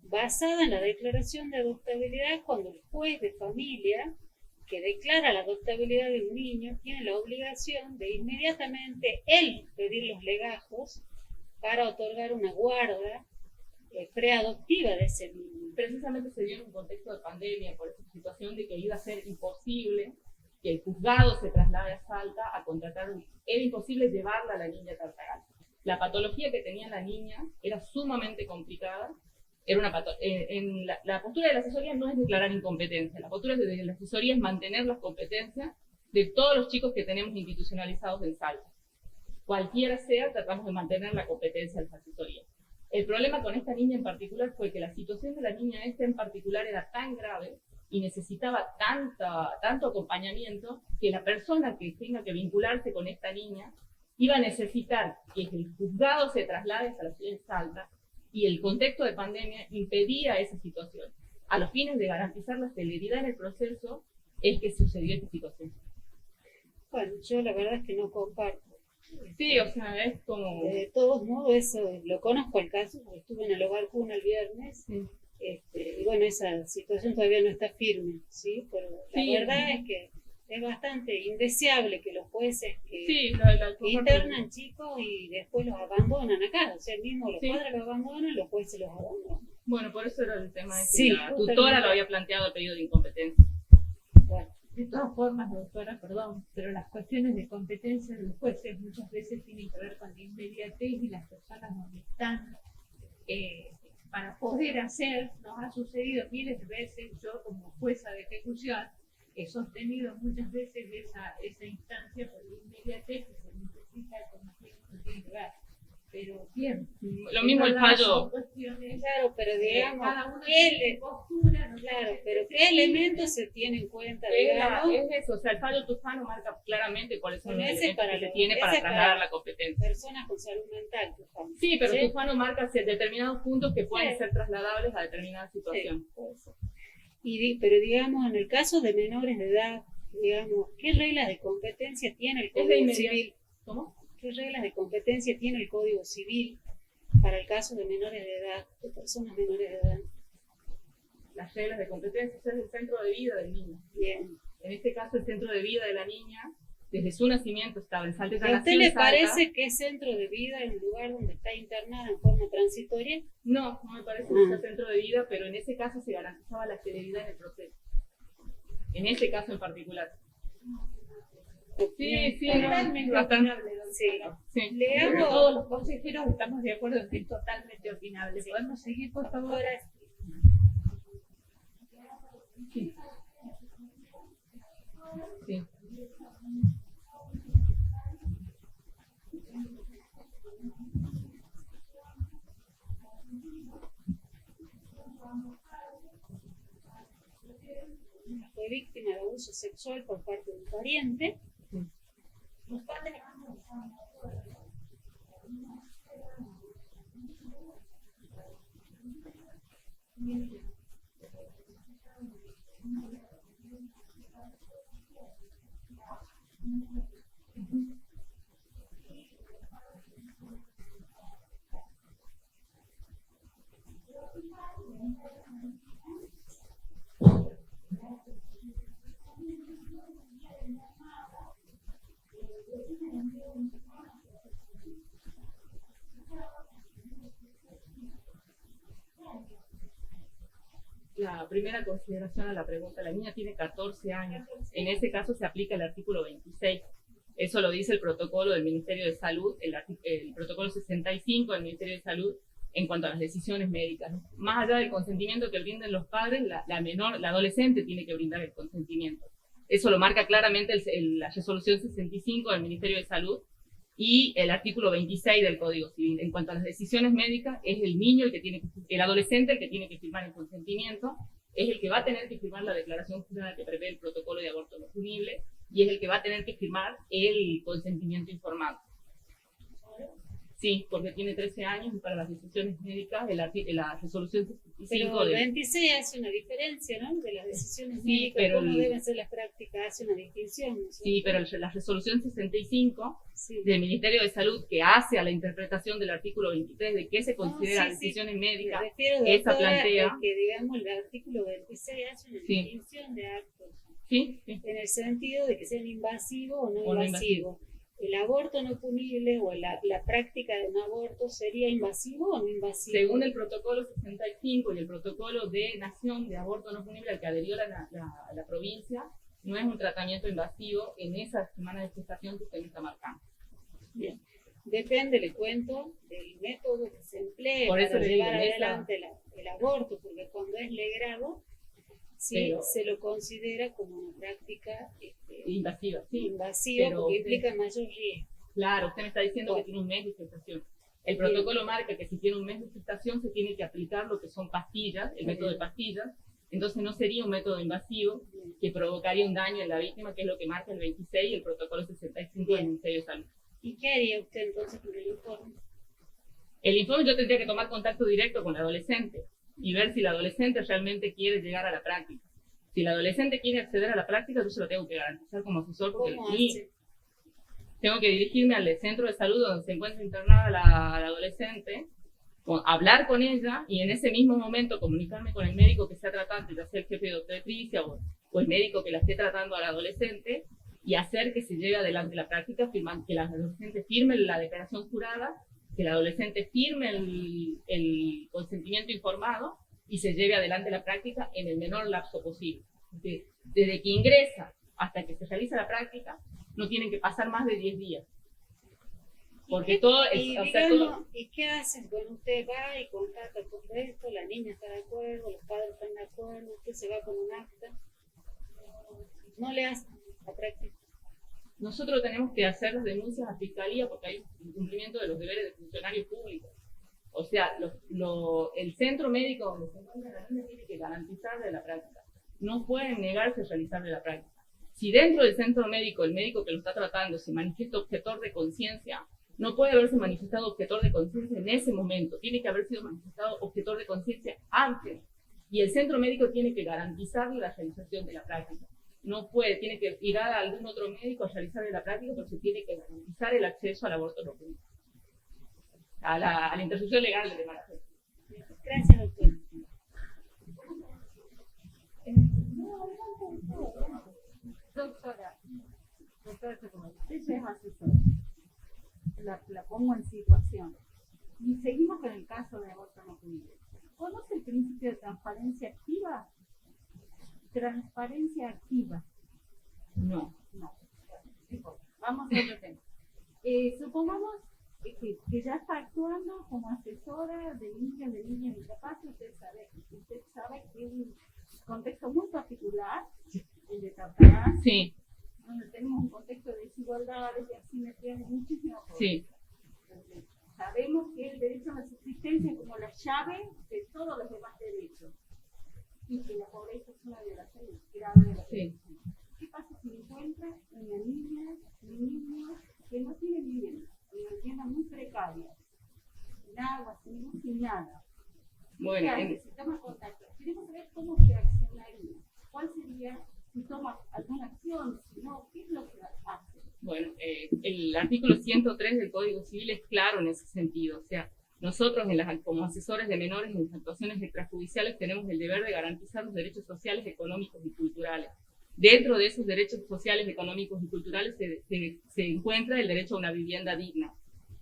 basada en la declaración de adoptabilidad cuando el juez de familia que declara la adoptabilidad de un niño tiene la obligación de inmediatamente él pedir los legajos para otorgar una guarda preadoptiva de ese niño? Precisamente se dio en un contexto de pandemia, por esa situación de que iba a ser imposible que el juzgado se traslade a Salta a contratar era imposible llevarla a la niña a Tartagal. La patología que tenía la niña era sumamente complicada era una la postura de la asesoría no es declarar incompetencia, la postura de la asesoría es mantener las competencias de todos los chicos que tenemos institucionalizados en Salta. Cualquiera sea, tratamos de mantener la competencia de la asesoría. El problema con esta niña en particular fue que la situación de la niña esta en particular era tan grave y necesitaba tanto acompañamiento que la persona que tenga que vincularse con esta niña iba a necesitar que el juzgado se traslade a la ciudad de Salta, y el contexto de pandemia impedía esa situación. A los fines de garantizar la celeridad en el proceso es que sucedió esta situación. Bueno, yo la verdad es que no comparto. Sí, o sea, es como... De todos modos, eso lo conozco el caso, porque estuve en el Hogar Cuna el viernes, Sí. Y bueno, esa situación todavía no está firme, ¿sí? Pero la Sí. verdad es que es bastante indeseable que los jueces que Sí, internan chicos y después los abandonan acá, o sea, el mismo los Sí. padres los abandonan, los jueces los abandonan. Bueno, por eso era el tema de que Sí, la justamente. tutora lo había planteado el pedido de incompetencia. Bueno, De todas formas, doctora, perdón, pero las cuestiones de competencia de los jueces muchas veces tienen que ver con la inmediatez y las personas donde están para poder hacer. Nos ha sucedido miles de veces, yo como jueza de ejecución he sostenido muchas veces esa instancia por la inmediatez que se necesita con los tiempos que tiene que ver. Pero bien, Lo mismo el fallo... son cuestiones, claro, pero digamos, cada uno ¿qué tiene su postura, no claro, sé, pero ¿qué elementos se tienen en cuenta, digamos? Es eso, o sea, el fallo Tufano marca claramente cuáles son Bueno, los ese elementos para que se los- tiene para ese trasladar para- la competencia. Personas con salud mental, por ejemplo. Sí, pero ¿Sí? Tufano marca determinados puntos que pueden Sí. ser trasladables a determinada situación. Sí, puede ser. Pero digamos, en el caso de menores de edad, digamos, ¿qué reglas de competencia tiene el Es de Código inmediato. Civil? ¿Cómo? ¿Qué reglas de competencia tiene el Código Civil para el caso de menores de edad, de personas menores de edad? Las reglas de competencia es el centro de vida del niño. Bien. En este caso, el centro de vida de la niña, desde su nacimiento estaba en Salta. ¿A usted le parece que es centro de vida en un lugar donde está internada en forma transitoria? No, no me parece que sea centro de vida, pero en ese caso se garantizaba la celeridad en el proceso. En ese caso en particular. Sí, sí, totalmente bastante. opinable, doctora. Sí. Sí. Le Creo que hago... todos los consejeros estamos de acuerdo en que es totalmente opinable. ¿Podemos seguir, por favor? Ahora, Sí. Sí. fue víctima de abuso sexual por parte de un pariente. Los padres La primera consideración a la pregunta, la niña tiene 14 años, en ese caso se aplica el artículo 26, eso lo dice el protocolo del Ministerio de Salud, el protocolo 65 del Ministerio de Salud en cuanto a las decisiones médicas. Más allá del consentimiento que brinden los padres, la adolescente tiene que brindar el consentimiento. Eso lo marca claramente la resolución 65 del Ministerio de Salud y el artículo 26 del Código Civil. En cuanto a las decisiones médicas, es el niño el adolescente el que tiene que firmar el consentimiento, es el que va a tener que firmar la declaración jurada que prevé el protocolo de aborto no punible y es el que va a tener que firmar el consentimiento informado. Sí, porque tiene 13 años y para las decisiones médicas la resolución 65 Pero el del... 26 hace una diferencia, ¿no? De las decisiones Sí, médicas, pero cómo el- deben ser las prácticas, hace una distinción. ¿no es Sí, cierto? pero la resolución 65 Sí. del Ministerio de Salud que hace a la interpretación del artículo 23 de qué se considera sí, sí. decisiones Me médicas, refiero, esa doctora, plantea... que digamos el artículo 26 hace una Sí. distinción de actos, Sí, sí. en el sentido de que sean invasivos o no O no invasivos. ¿El aborto no punible o la práctica de un aborto sería invasivo o no invasivo? Según el protocolo 65 y el protocolo de nación de aborto no punible al que adherió la provincia, no es un tratamiento invasivo en esa semana de gestación que usted me está marcando. Bien. depende, le cuento, del método que se emplee Por eso para le digo, llevar en esa- adelante el aborto, porque cuando es legrado, sí Pero- se lo considera como una práctica Invasiva, sí. invasiva pero porque usted- implica mayor riesgo. Claro, usted me está diciendo Bueno. que tiene un mes de gestación. El Bien. protocolo marca que si tiene un mes de gestación se tiene que aplicar lo que son pastillas, el método de pastillas. Entonces no sería un método invasivo que provocaría un daño en la víctima, que es lo que marca el 26 y el protocolo 65 del Ministerio de Salud. ¿Y qué haría usted entonces con el informe? El informe yo tendría que tomar contacto directo con la adolescente y ver si la adolescente realmente quiere llegar a la práctica. Si la adolescente quiere acceder a la práctica, yo se lo tengo que garantizar como asesor porque ¿Cómo mi- hace? tengo que dirigirme al centro de salud donde se encuentra internada la adolescente, hablar con ella y en ese mismo momento comunicarme con el médico que sea tratante, ya sea el jefe de obstetricia o el médico que la esté tratando a la adolescente, y hacer que se lleve adelante la práctica, que la adolescente firme la declaración jurada, que la adolescente firme el consentimiento informado y se lleve adelante la práctica en el menor lapso posible. Porque desde que ingresa hasta que se realiza la práctica, no tienen que pasar más de 10 días. Porque todo es, Y, o sea, digamos, todo- ¿y qué hacen? Bueno, usted va y contacta con esto, la niña está de acuerdo, los padres están de acuerdo, usted se va con un acta. No le hace la práctica. nosotros tenemos que hacer las denuncias a fiscalía porque hay incumplimiento de los deberes de funcionarios públicos. O sea, el centro médico donde se encuentra la niña tiene que garantizarle la práctica. No pueden negarse a realizarle la práctica. Si dentro del centro médico, el médico que lo está tratando se manifiesta objetor de conciencia, no puede haberse manifestado objetor de conciencia en ese momento. Tiene que haber sido manifestado objetor de conciencia antes. Y el centro médico tiene que garantizarle la realización de la práctica. No puede, tiene que ir a algún otro médico a realizarle la práctica porque tiene que garantizar el acceso al aborto no químico. A la interrupción legal del embarazo. Gracias, doctor. Doctora, usted ya es asesora. La pongo en situación. Y seguimos con el caso de aborto no químico. ¿Conoce el principio de transparencia activa? Transparencia activa. No. No. Vamos a otro tema. Supongamos que ya está actuando como asesora de niñas incapaces. Usted sabe que es un contexto muy particular, el de Tartagal, Sí, donde tenemos un contexto de desigualdades y asimetrías de muchísimas cosas. sí, Entonces, sabemos que el derecho a la subsistencia es como la llave de todos los demás derechos y que la pobreza es una violación grave de la sí. derechos. ¿Qué pasa si encuentra una niña, un niño que no tiene vivienda, una vivienda muy precaria, sin agua, sin luz, sin nada? Bueno, ¿Qué hace? en- Si toma contacto, queremos saber cómo se accionaría. ¿Cuál sería, si toma alguna acción, si no, qué es lo que hace? Bueno, el artículo 103 del Código Civil es claro en ese sentido. O sea, nosotros como asesores de menores en las actuaciones extrajudiciales tenemos el deber de garantizar los derechos sociales, económicos y culturales. Dentro de esos derechos sociales, económicos y culturales se encuentra el derecho a una vivienda digna.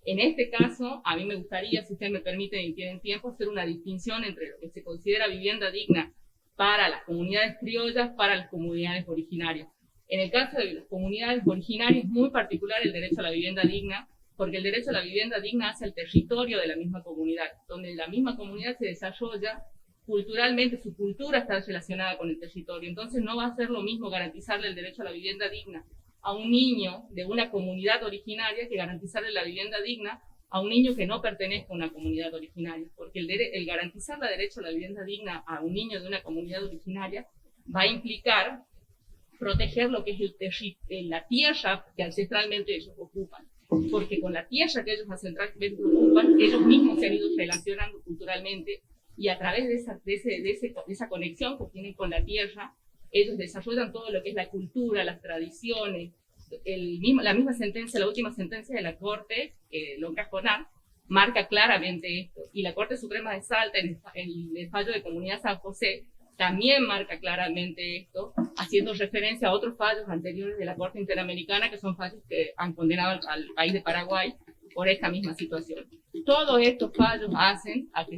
En este caso, a mí me gustaría, si usted me permite y tienen tiempo, hacer una distinción entre lo que se considera vivienda digna para las comunidades criollas, para las comunidades originarias. En el caso de las comunidades originarias es muy particular el derecho a la vivienda digna, porque el derecho a la vivienda digna hace el territorio de la misma comunidad, donde la misma comunidad se desarrolla culturalmente, su cultura está relacionada con el territorio. Entonces no va a ser lo mismo garantizarle el derecho a la vivienda digna a un niño de una comunidad originaria que garantizarle la vivienda digna a un niño que no pertenezca a una comunidad originaria, porque el garantizar el derecho a la vivienda digna a un niño de una comunidad originaria va a implicar proteger lo que es la tierra que ancestralmente ellos ocupan, porque con la tierra que ellos ancestralmente ocupan, ellos mismos se han ido relacionando culturalmente y a través de esa conexión que tienen con la tierra, ellos desarrollan todo lo que es la cultura, las tradiciones. La misma sentencia, la última sentencia de la Corte, Lonca Jonar, marca claramente esto. Y la Corte Suprema de Salta, en el fallo de Comunidad San José, también marca claramente esto, haciendo referencia a otros fallos anteriores de la Corte Interamericana, que son fallos que han condenado al país de Paraguay por esta misma situación. Todos estos fallos hacen a que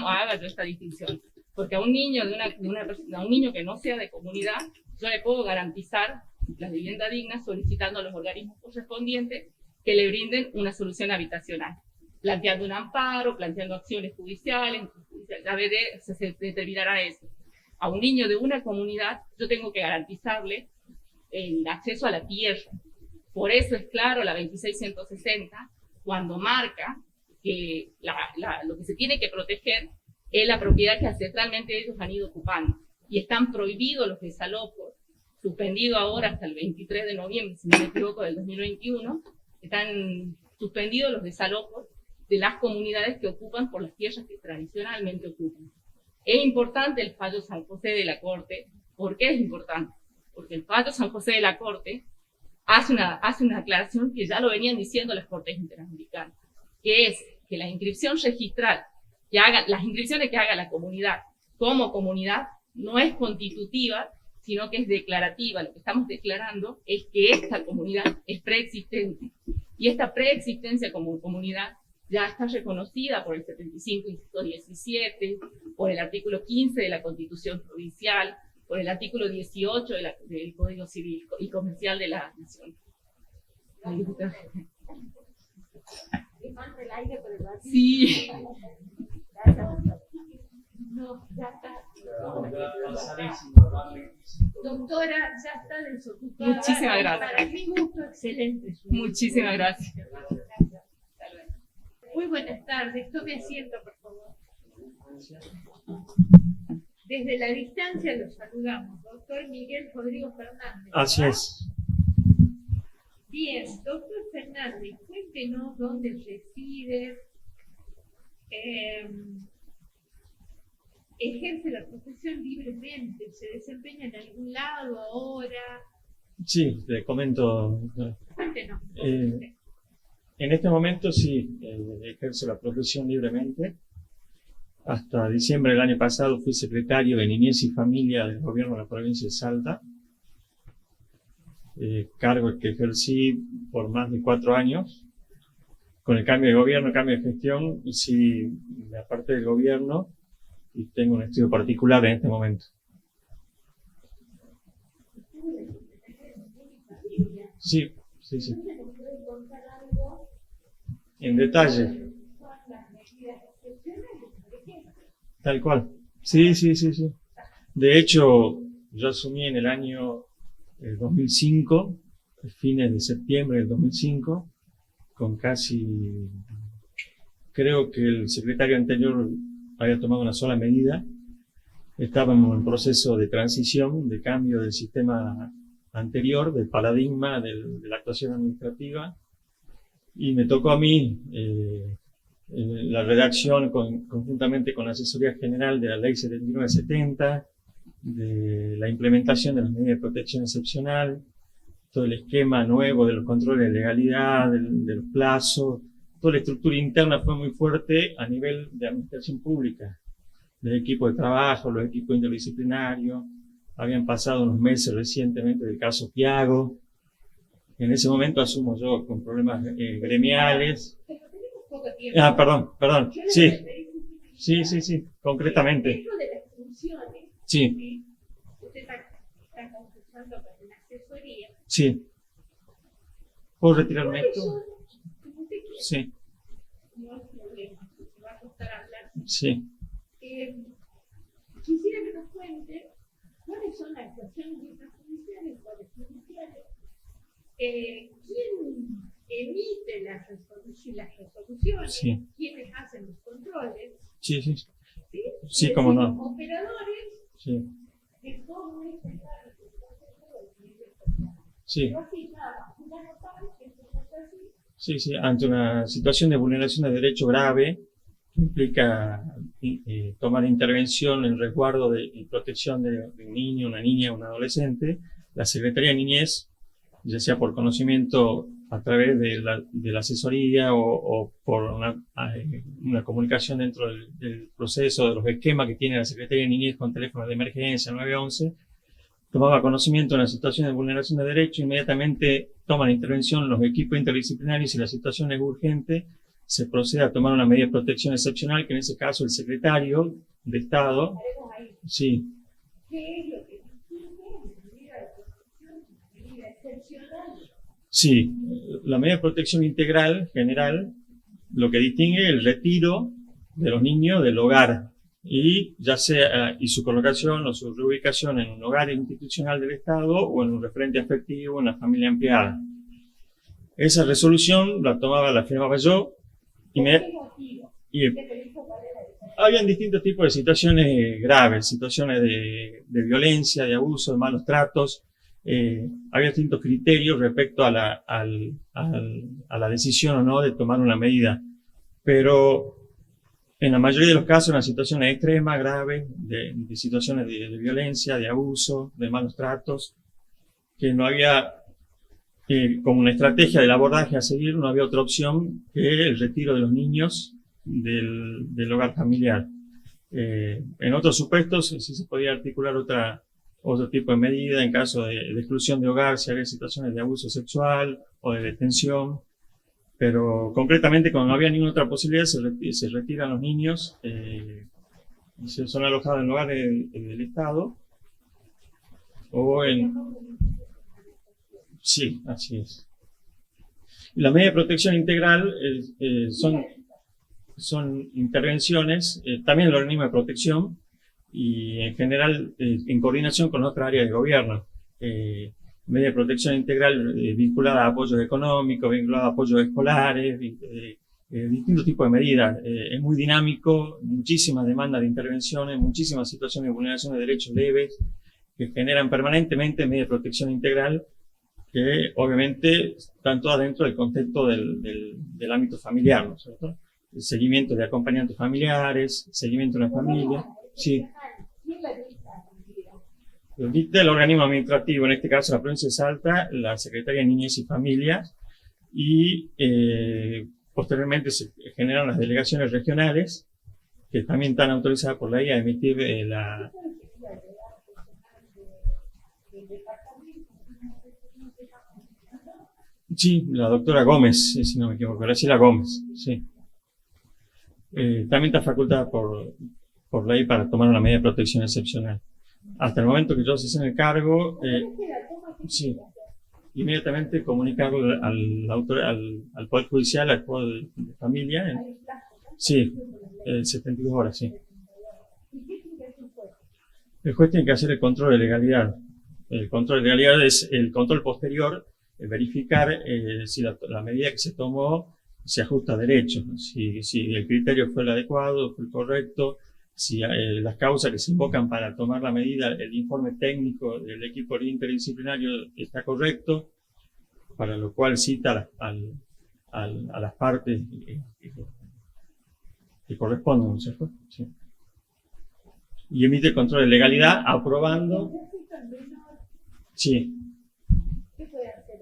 haga yo esta distinción. Porque a un niño a un niño que no sea de comunidad, yo le puedo garantizar la vivienda digna solicitando a los organismos correspondientes que le brinden una solución habitacional, planteando un amparo, planteando acciones judiciales, se determinará eso. A un niño de una comunidad yo tengo que garantizarle el acceso a la tierra. Por eso es claro la 26160 cuando marca que lo que se tiene que proteger es la propiedad que ancestralmente ellos han ido ocupando. Y están prohibidos los desalojos, suspendido ahora hasta el 23 de noviembre, si no me equivoco, del 2021, están suspendidos los desalojos de las comunidades que ocupan por las tierras que tradicionalmente ocupan. Es importante el fallo San José de la Corte. ¿Por qué es importante? Porque el fallo San José de la Corte hace una aclaración que ya lo venían diciendo las Cortes Interamericanas, que es que la inscripción registral, las inscripciones que haga la comunidad como comunidad, no es constitutiva, sino que es declarativa. Lo que estamos declarando es que esta comunidad es preexistente. Y esta preexistencia como comunidad ya está reconocida por el 75, inciso 17, por el artículo 15 de la Constitución Provincial, por el artículo 18 del Código Civil y Comercial de la Nación. Sí. No, ya está. Doctora, ya está desocupada. Muchísimas gracias. Para mi gusto, excelente. Muchísimas gracias. Muy buenas tardes. Tome asiento, por favor. Desde la distancia los saludamos. Doctor Miguel Rodrigo Fernández. Así es. Bien, doctor Fernández, cuéntenos dónde reside, ejerce la profesión libremente, se desempeña en algún lado ahora. Sí, le comento. Cuéntenos. En este momento sí, ejerzo la profesión libremente. Hasta diciembre del año pasado fui secretario de Niñez y Familia del gobierno de la provincia de Salta. Cargo que ejercí por más de 4 años. Con el cambio de gobierno, cambio de gestión, y sí, aparte del gobierno, y tengo un estudio particular en este momento. Sí, sí, sí. En detalle. Tal cual. Sí, sí, sí, sí. De hecho, yo asumí en el año 2005, fines de septiembre del 2005, con casi, creo que el secretario anterior había tomado una sola medida. Estábamos en proceso de transición, de cambio del sistema anterior, del paradigma de la actuación administrativa, y me tocó a mí la redacción conjuntamente con la Asesoría General de la Ley 7970, de la implementación de las medidas de protección excepcional, todo el esquema nuevo de los controles de legalidad, de los plazos, toda la estructura interna fue muy fuerte a nivel de administración pública, del equipo de trabajo, los equipos interdisciplinarios. Habían pasado unos meses recientemente del caso Piago. En ese momento asumo yo con problemas gremiales. Perdón, sí. Sí, sí, sí, concretamente. Dentro de las funciones, Sí, usted está concursando para una asesoría. sí. ¿Puedo retirarme ¿Cuáles son? esto? Como usted quiera, Sí, no hay problema, se va a costar hablar. sí. Quisiera que nos cuente cuáles son las actuaciones extrajudiciales o judiciales, quién emite las resoluciones, Sí. quiénes hacen los controles, Sí, sí. ¿sí? Sí, Es cómo decir, no. los operadores Sí, de todo este proceso de nivel. sí. Pero así, nada más, una notable que esto no está así. Sí, sí, ante una situación de vulneración de derecho grave, que implica tomar intervención en resguardo y protección de un niño, una niña, un adolescente, la Secretaría de Niñez, ya sea por conocimiento a través de la asesoría o por una comunicación dentro del proceso, de los esquemas que tiene la Secretaría de Niñez con teléfonos de emergencia 911, tomaba conocimiento de una situación de vulneración de derecho, inmediatamente toman intervención los equipos interdisciplinarios. Si la situación es urgente, se procede a tomar una medida de protección excepcional, que en ese caso el secretario de Estado, Haremos ahí. sí, ¿Qué es lo que distingue una medida de protección, una medida excepcional Sí, la medida de protección integral general lo que distingue el retiro de los niños del hogar y ya sea y su colocación o su reubicación en un hogar institucional del Estado o en un referente afectivo en la familia ampliada. Esa resolución la firmaba yo y habían distintos tipos de situaciones graves, situaciones de violencia, de abuso, de malos tratos. Había distintos criterios respecto a la decisión o no de tomar una medida. Pero en la mayoría de los casos eran situaciones extremas, graves, de situaciones de violencia, de abuso, de malos tratos, que no había, como una estrategia del abordaje a seguir, no había otra opción que el retiro de los niños del hogar familiar. En otros supuestos sí se podía articular otro tipo de medida en caso de exclusión de hogar, si había situaciones de abuso sexual o de detención, pero concretamente cuando no había ninguna otra posibilidad se retiran los niños y son alojados en hogares del Estado o en... Sí, así es. La medida de protección integral son intervenciones, también el organismo de protección, y en general en coordinación con otras áreas de gobierno. Medida de protección integral vinculada a apoyos económicos, vinculada a apoyos escolares, distintos tipos de medidas. Es muy dinámico, muchísimas demandas de intervenciones, muchísimas situaciones de vulneración de derechos leves que generan permanentemente medida de protección integral que obviamente están todas dentro del contexto del ámbito familiar, ¿no es cierto? El seguimiento de acompañantes familiares, seguimiento de la familia. Sí. Lo dicta el organismo administrativo, en este caso la provincia de Salta, la Secretaría de Niñez y Familias, y posteriormente se generan las delegaciones regionales, que también están autorizadas por la ley a emitir la... Sí, la doctora Gómez, si no me equivoco, Graciela Gómez, sí. También está facultada por ley para tomar una medida de protección excepcional. Hasta el momento que yo cesé en el cargo, sí, inmediatamente comunicarlo al Poder Judicial, al Poder de Familia. Sí, 72 horas, sí. El juez tiene que hacer el control de legalidad. El control de legalidad es el control posterior, verificar si la medida que se tomó se ajusta a derecho, si el criterio fue el adecuado, fue el correcto, si las causas que se invocan para tomar la medida, el informe técnico del equipo interdisciplinario está correcto, para lo cual cita a las partes que corresponden, ¿no es cierto? Sí. Y emite el control de legalidad aprobando. Sí. ¿Qué puede hacer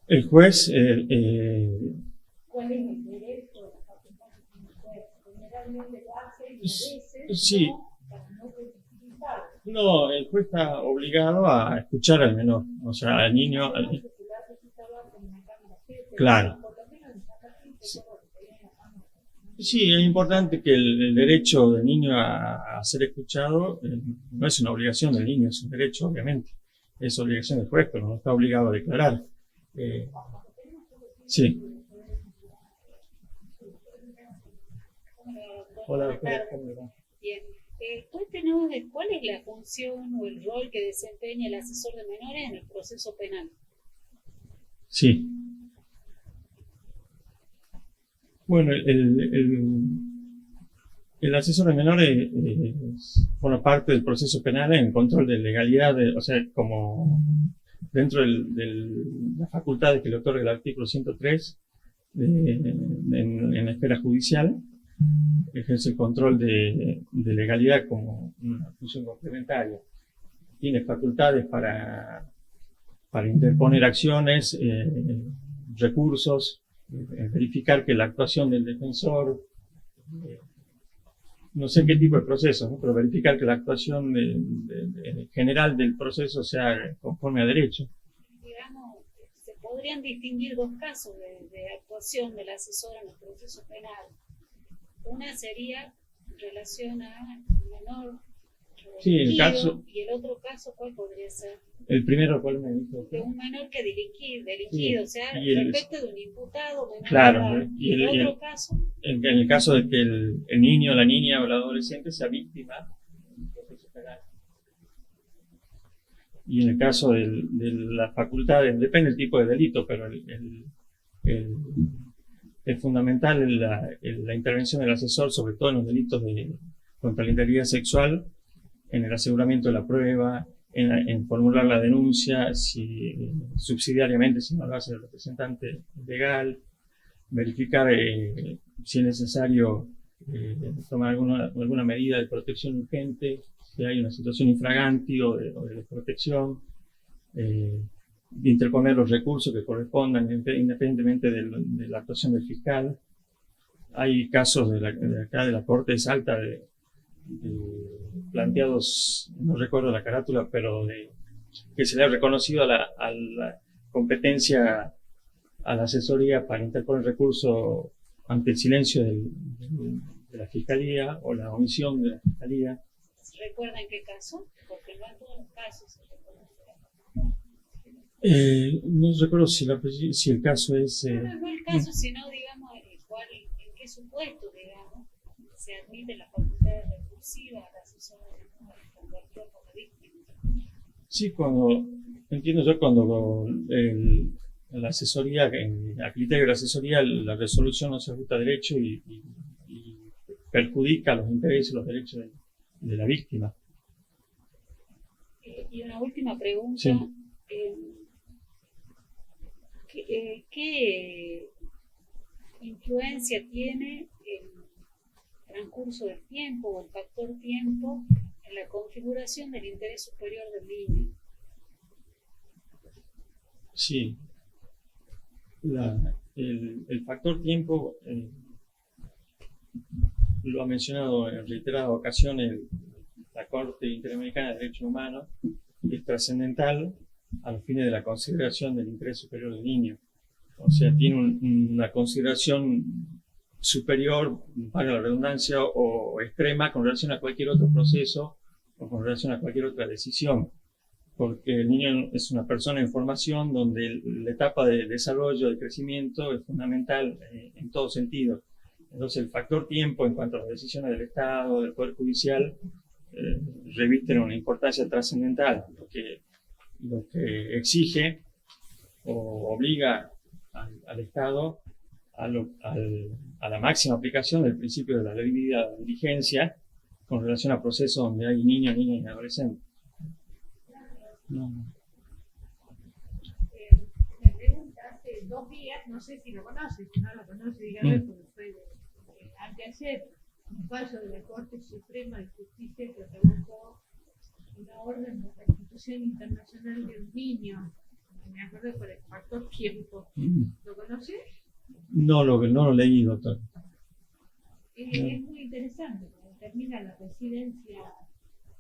el juez? El juez... ¿Cuál es el derecho de la facultad que tiene el juez? Generalmente lo hace y a veces sí. para no justificar. No, el juez está obligado a escuchar al menor, o sea, al niño. Claro. Sí, es importante que el derecho del niño a ser escuchado no es una obligación del niño, es un derecho, obviamente. Es obligación del juez, pero no está obligado a declarar. Sí. Hola, doctora. Bien. Cuéntenos cuál es la función o el rol que desempeña el asesor de menores en el proceso penal. Sí. Bueno, el asesor de menores forma parte del proceso penal en control de legalidad, o sea, como dentro de las facultades que le otorga el artículo 103 en la esfera judicial, ejerce el control de legalidad como una función complementaria. Tiene facultades para interponer acciones, recursos, verificar que la actuación del defensor, no sé qué tipo de proceso, ¿no? Pero verificar que la actuación general del proceso sea conforme a derecho. Digamos, se podrían distinguir dos casos de actuación del asesor en el proceso penal. Una sería en relación a un menor Sí, el delinquido, caso, y el otro caso, ¿cuál podría ser? el primero, ¿cuál me dijo? De un menor que delinquido, Sí, o sea, y respecto de un imputado menor de Claro, edad. y Y el el- otro caso, en el caso de que el niño, la niña o el adolescente sea víctima de un proceso penal. Y en el caso de las facultades, depende del tipo de delito, pero el- es fundamental la intervención del asesor, sobre todo en los delitos contra la integridad sexual, en el aseguramiento de la prueba, en formular la denuncia, subsidiariamente, si no lo hace el representante legal, verificar si es necesario tomar alguna medida de protección urgente, si hay una situación infraganti o de desprotección, interponer los recursos que correspondan independientemente de la actuación del fiscal. Hay casos de acá de la Corte de Salta planteados, no recuerdo la carátula, pero que se le ha reconocido a la competencia a la asesoría para interponer recurso ante el silencio de la Fiscalía o la omisión de la Fiscalía. ¿recuerdan qué caso? Porque no en todos los casos se reconoce. No recuerdo si el caso es... No el caso, sino, digamos, en qué supuesto, digamos, se admite la facultad recursiva a la asesora de menores convertido como víctima. Sí, entiendo yo cuando la asesoría, a criterio de la asesoría, la resolución no se ajusta a derecho y perjudica los intereses y los derechos de la víctima. Y una última pregunta. Sí. ¿Qué influencia tiene el transcurso del tiempo o el factor tiempo en la configuración del interés superior del niño? Sí. El factor tiempo lo ha mencionado en reiteradas ocasiones la Corte Interamericana de Derechos Humanos, es trascendental a los fines de la consideración del interés superior del niño. O sea, tiene una consideración superior, para la redundancia, o extrema con relación a cualquier otro proceso o con relación a cualquier otra decisión. Porque el niño es una persona en formación donde la etapa de desarrollo, de crecimiento es fundamental en todo sentido. Entonces el factor tiempo en cuanto a las decisiones del Estado, del Poder Judicial, revisten una importancia trascendental, lo que exige o obliga al Estado a la máxima aplicación del principio de la debida diligencia con relación a procesos donde hay niños, niñas y adolescentes. No. Me pregunta hace 2 días, no sé si lo conoce, si no lo conoce, dígame, porque fue anteayer, un fallo de la Corte Suprema de Justicia que revocó una orden de restitución internacional de un niño. Me acuerdo por el factor tiempo. ¿Lo conoce? No lo leí, doctor. Es muy interesante, porque termina la residencia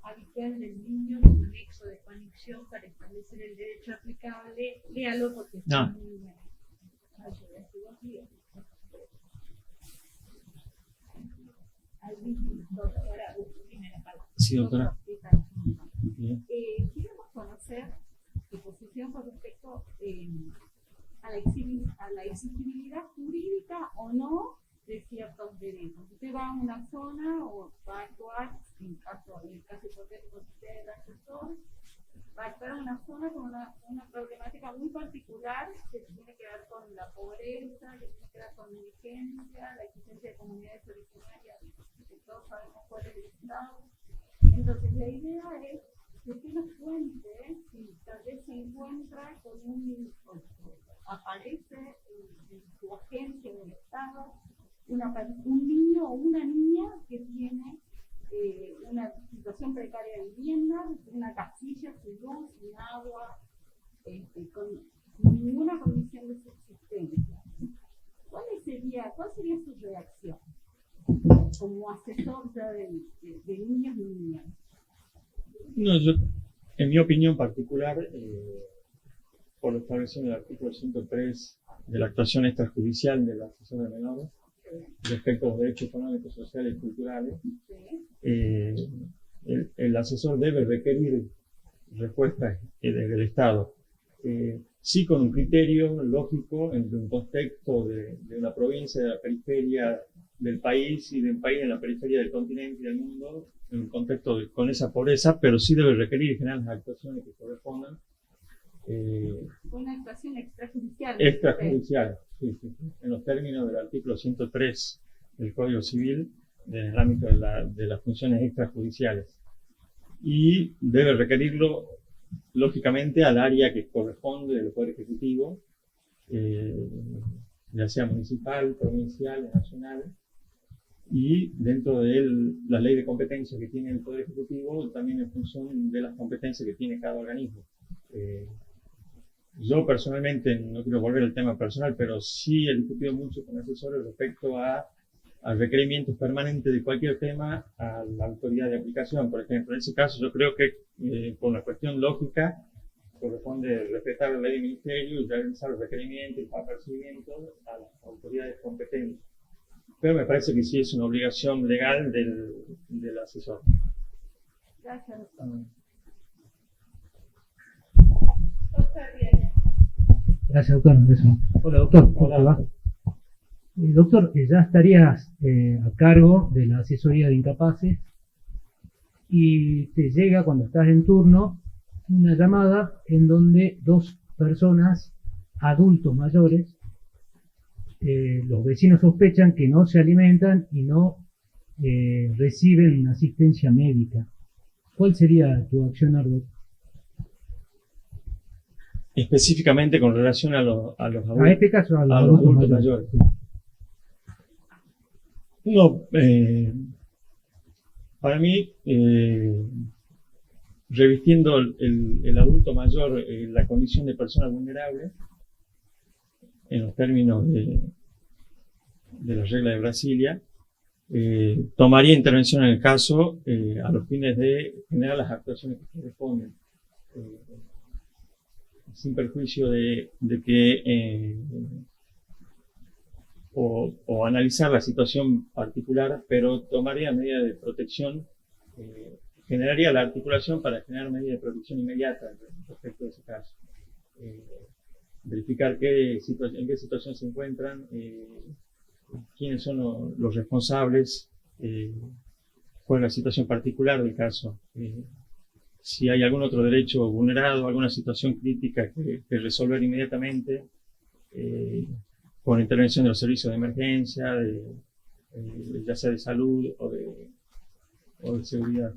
habitual del niño como nexo de conexión para establecer el derecho aplicable. Léalo porque está muy bueno. Hace 2 días. Doctora, tiene la palabra. Sí, doctora. Queremos conocer su posición con respecto a la exigibilidad jurídica o no de ciertos derechos. Usted va a una zona o va a actuar, en el caso hipotético que usted es el asesor, va a actuar en una zona con una problemática muy particular que tiene que ver con la pobreza, que tiene que ver con la indigencia, la existencia de comunidades originarias, que todos sabemos cuál es el estado. Entonces la idea es que usted nos cuente si tal vez se encuentra con aparece en su agencia del Estado un niño o una niña que tiene una situación precaria de vivienda, una casilla sin luz, sin agua, con ninguna condición de subsistencia. ¿Cuál sería su reacción como asesor de niños y niñas? No, yo, en mi opinión particular, por lo establecido en el artículo 103 de la actuación extrajudicial del asesor de menores, respecto a los derechos económicos, sociales y culturales, el asesor debe requerir respuestas del Estado. Sí, con un criterio lógico en un contexto de una provincia, de la periferia del país y de un país en la periferia del continente y del mundo, en un contexto con esa pobreza, pero sí debe requerir generar las actuaciones que correspondan. Una actuación extrajudicial. Extrajudicial, sí, en los términos del artículo 103 del Código Civil, en el ámbito de las funciones extrajudiciales. Y debe requerirlo, lógicamente, al área que corresponde del Poder Ejecutivo, ya sea municipal, provincial, nacional, y dentro de la ley de competencia que tiene el Poder Ejecutivo, también en función de las competencias que tiene cada organismo. Yo personalmente, no quiero volver al tema personal, pero sí he discutido mucho con asesores respecto a requerimientos permanentes de cualquier tema a la autoridad de aplicación. Por ejemplo, en ese caso yo creo que por una cuestión lógica corresponde respetar la ley del ministerio y realizar los requerimientos y apercibimientos a las autoridades competentes. Pero me parece que sí es una obligación legal del asesor. Gracias, doctor. Gracias, doctor. Hola, doctor. ¿Cómo te va? Doctor, ya estarías a cargo de la asesoría de incapaces y te llega cuando estás en turno una llamada en donde dos personas, adultos mayores, los vecinos sospechan que no se alimentan y no reciben una asistencia médica. ¿Cuál sería tu accionar, doctor? Específicamente con relación a los adultos, A este caso, a los adultos mayores. No, para mí, revistiendo el adulto mayor la condición de persona vulnerable, en los términos de la regla de Brasilia, tomaría intervención en el caso a los fines de generar las actuaciones que corresponden, sin perjuicio de que o analizar la situación particular, pero tomaría medidas de protección, generaría la articulación para generar medidas de protección inmediata respecto de ese caso. Verificar en qué situación se encuentran, quiénes son los responsables, cuál es la situación particular del caso, si hay algún otro derecho vulnerado, alguna situación crítica que resolver inmediatamente, con intervención de los servicios de emergencia, ya sea de salud o de seguridad.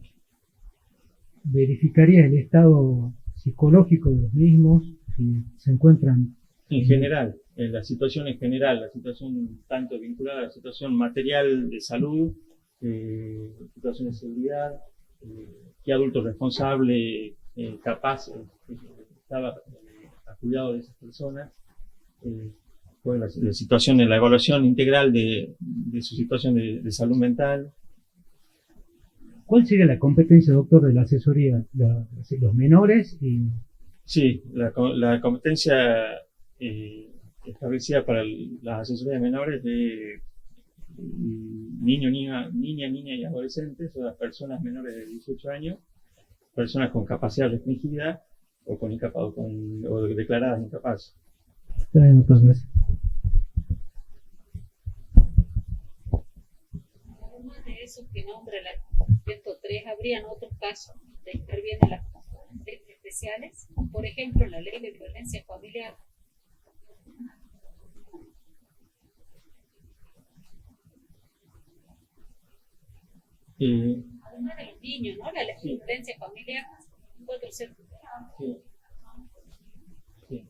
¿Verificaría el estado psicológico de los mismos si se encuentran? En general, en la situación en general, la situación tanto vinculada a la situación material de salud, situación de seguridad, qué adulto responsable, capaz, estaba a cuidado de esas personas, pues la situación en la evaluación integral de su situación de salud mental. ¿Cuál sería la competencia, doctor, de la asesoría? ¿Los menores? Sí, la competencia establecida para las asesorías de menores de niña y adolescentes, o las personas menores de 18 años, personas con capacidad restringida o declaradas incapaces. Está bien, doctor, gracias. Además de esos que nombra la 103, ¿habrían otros casos de intervienen las leyes especiales? Por ejemplo, la ley de violencia familiar. Además de los niños, ¿no? La ley de violencia familiar 400. Sí. Sí.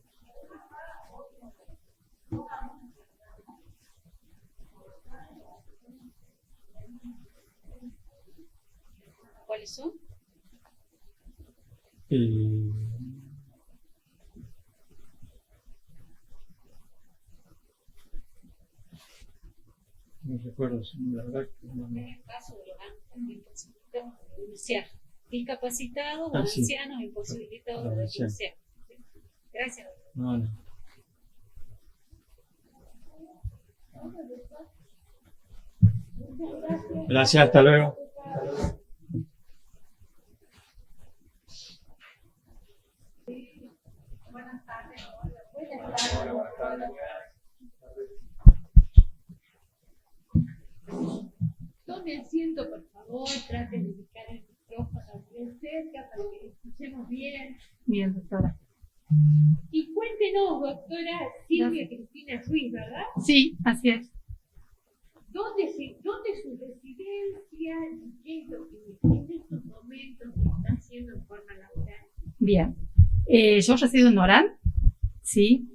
¿Cuáles son? No recuerdo, la verdad. En el caso de los imposibilitados de denunciar, discapacitados o Sí. ancianos imposibilitados de denunciar. Gracias. No. Gracias, hasta luego. Buenas tardes. Buenas tardes. Tome asiento, por favor, trate de ubicar el micrófono bien cerca para que lo escuchemos bien. Bien, doctora. Y cuéntenos, doctora Silvia Cristina Ruiz, ¿verdad? Sí, así es. ¿Dónde es su residencia y qué es lo que en estos momentos está haciendo en forma laboral? Bien. Yo resido en Orán, sí,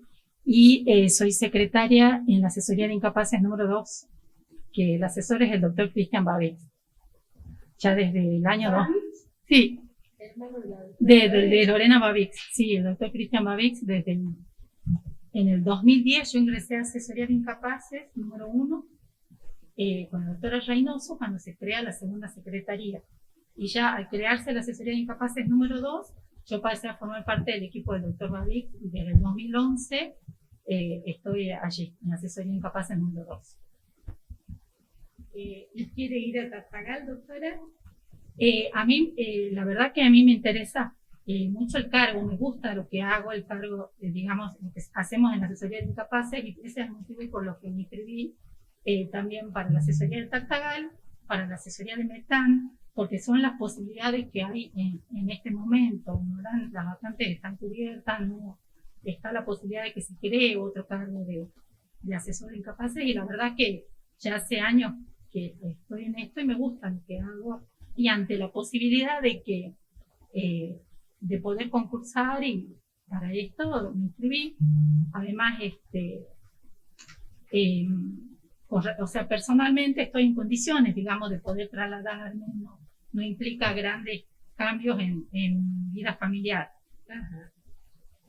y soy secretaria en la asesoría de incapaces número 2, que el asesor es el doctor Cristian Babix. Ya desde el año 2. Sí. De Lorena Babix, sí, el doctor Cristian Babix, en el 2010 yo ingresé a asesoría de incapaces número 1 con la doctora Reynoso cuando se crea la segunda secretaría. Y ya al crearse la asesoría de incapaces número 2, yo pasé a formar parte del equipo del doctor Babix y desde el 2011 estoy allí, en la asesoría de incapaces número 2. ¿Y quiere ir a Tartagal, doctora? A mí, la verdad que a mí me interesa mucho el cargo, me gusta lo que hago, el cargo, digamos, lo que hacemos en la asesoría de incapaces, y ese es el motivo por lo que me inscribí también para la asesoría del Tartagal, para la asesoría de Metán, porque son las posibilidades que hay en este momento. Las vacantes están cubiertas, no está la posibilidad de que se cree otro cargo de asesor de incapaces, y la verdad que ya hace años que estoy en esto y me gusta lo que hago, y ante la posibilidad de poder concursar, y para esto me inscribí. Además, o sea, personalmente estoy en condiciones, digamos, de poder trasladarme, no implica grandes cambios en mi vida familiar. Ajá.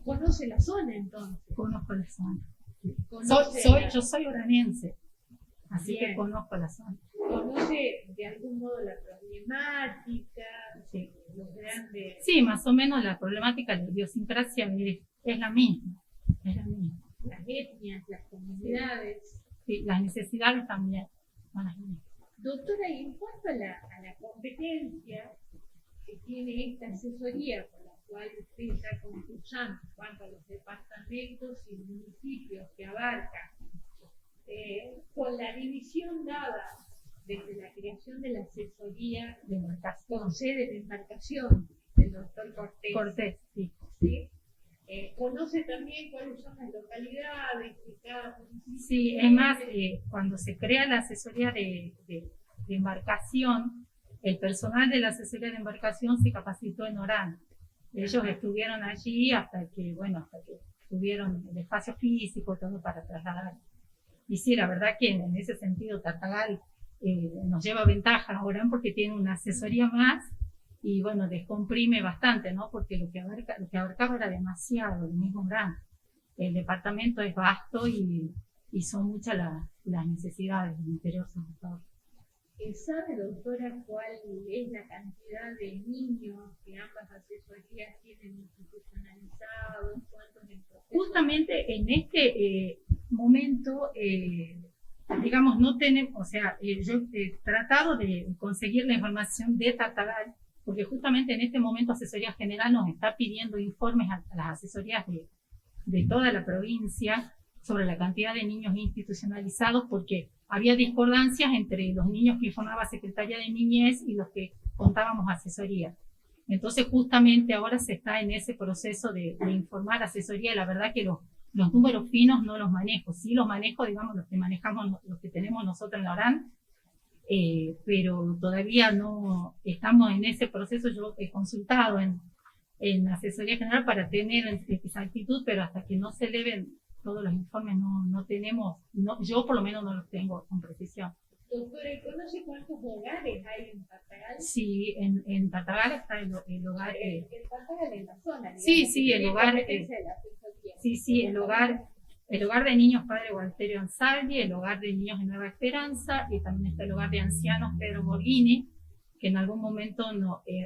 ¿Conoce la zona entonces? Conozco la zona. Yo soy oranense, así Bien. que conozco la zona. ¿Conoce de algún modo la problemática? Sí. Los grandes... Sí, más o menos la problemática de la idiosincrasia es la misma. Las etnias, las comunidades. Sí, las necesidades también son las mismas. Doctora, y en cuanto a la competencia que tiene esta asesoría con la cual usted está concursando en cuanto a los departamentos y municipios que abarca, con la división dada desde la creación de la asesoría De embarcación. con sede en embarcación del doctor Cortés, Sí. ¿sí? ¿Conoce también cuáles son las localidades de cada municipio? Sí, es más, cuando se crea la asesoría de embarcación, el personal de la asesoría de embarcación se capacitó en Orán. Ellos estuvieron allí hasta que tuvieron el espacio físico, todo para trasladar. Y sí, la verdad que en ese sentido Tartagal nos lleva ventaja a Orán porque tiene una asesoría más y bueno, descomprime bastante, ¿no? Porque lo que abarcaba era demasiado, el mismo Orán. El departamento es vasto y son muchas las necesidades del interior sobre todo. ¿Sabe, doctora, cuál es la cantidad de niños que ambas asesorías tienen institucionalizados? ¿Cuántos en proceso? Justamente en este momento, digamos, no tenemos, o sea, yo he tratado de conseguir la información de Tartagal, porque justamente en este momento Asesoría General nos está pidiendo informes a las asesorías de toda la provincia sobre la cantidad de niños institucionalizados, porque había discordancias entre los niños que informaba Secretaría de Niñez y los que contábamos asesoría. Entonces justamente ahora se está en ese proceso de informar asesoría, y la verdad que los números finos no los manejo, sí los manejo, digamos, los que manejamos, los que tenemos nosotros en la ORAN, pero todavía no estamos en ese proceso. Yo he consultado en Asesoría General para tener exactitud, pero hasta que no se eleven todos los informes no tenemos, yo por lo menos no los tengo con precisión. Doctora, ¿y conoce cuántos hogares hay en Tartagal? Sí, en Tartagal está el hogar. En Tartagal, en la zona. Digamos, Sí, el hogar. El hogar de niños Padre Walterio Ansaldi, el hogar de niños de Nueva Esperanza, y también está el hogar de ancianos Pedro Borghini, que en algún momento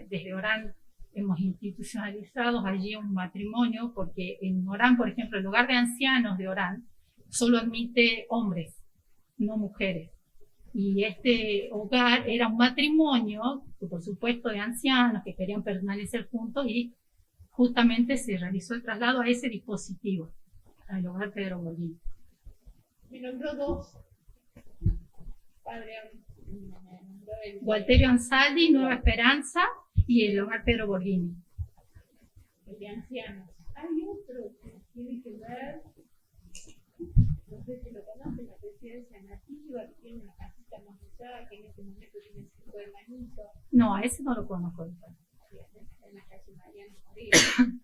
desde Orán hemos institucionalizado allí un matrimonio, porque en Orán, por ejemplo, el hogar de ancianos de Orán solo admite hombres, no mujeres. Y este hogar era un matrimonio, por supuesto, de ancianos que querían permanecer juntos, y justamente se realizó el traslado a ese dispositivo, al hogar Pedro Borghini. Me nombró dos. Padre, Gualterio Ansaldi, Nueva Esperanza, y el hogar Pedro Borghini. el de ancianos. Hay otro que tiene que ver, no sé si lo conocen, la presidencia nativa, que tiene una casita más usada, que en este momento tiene 5 hermanitos. No, a ese no lo conozco. En la calle Mariano Moreno,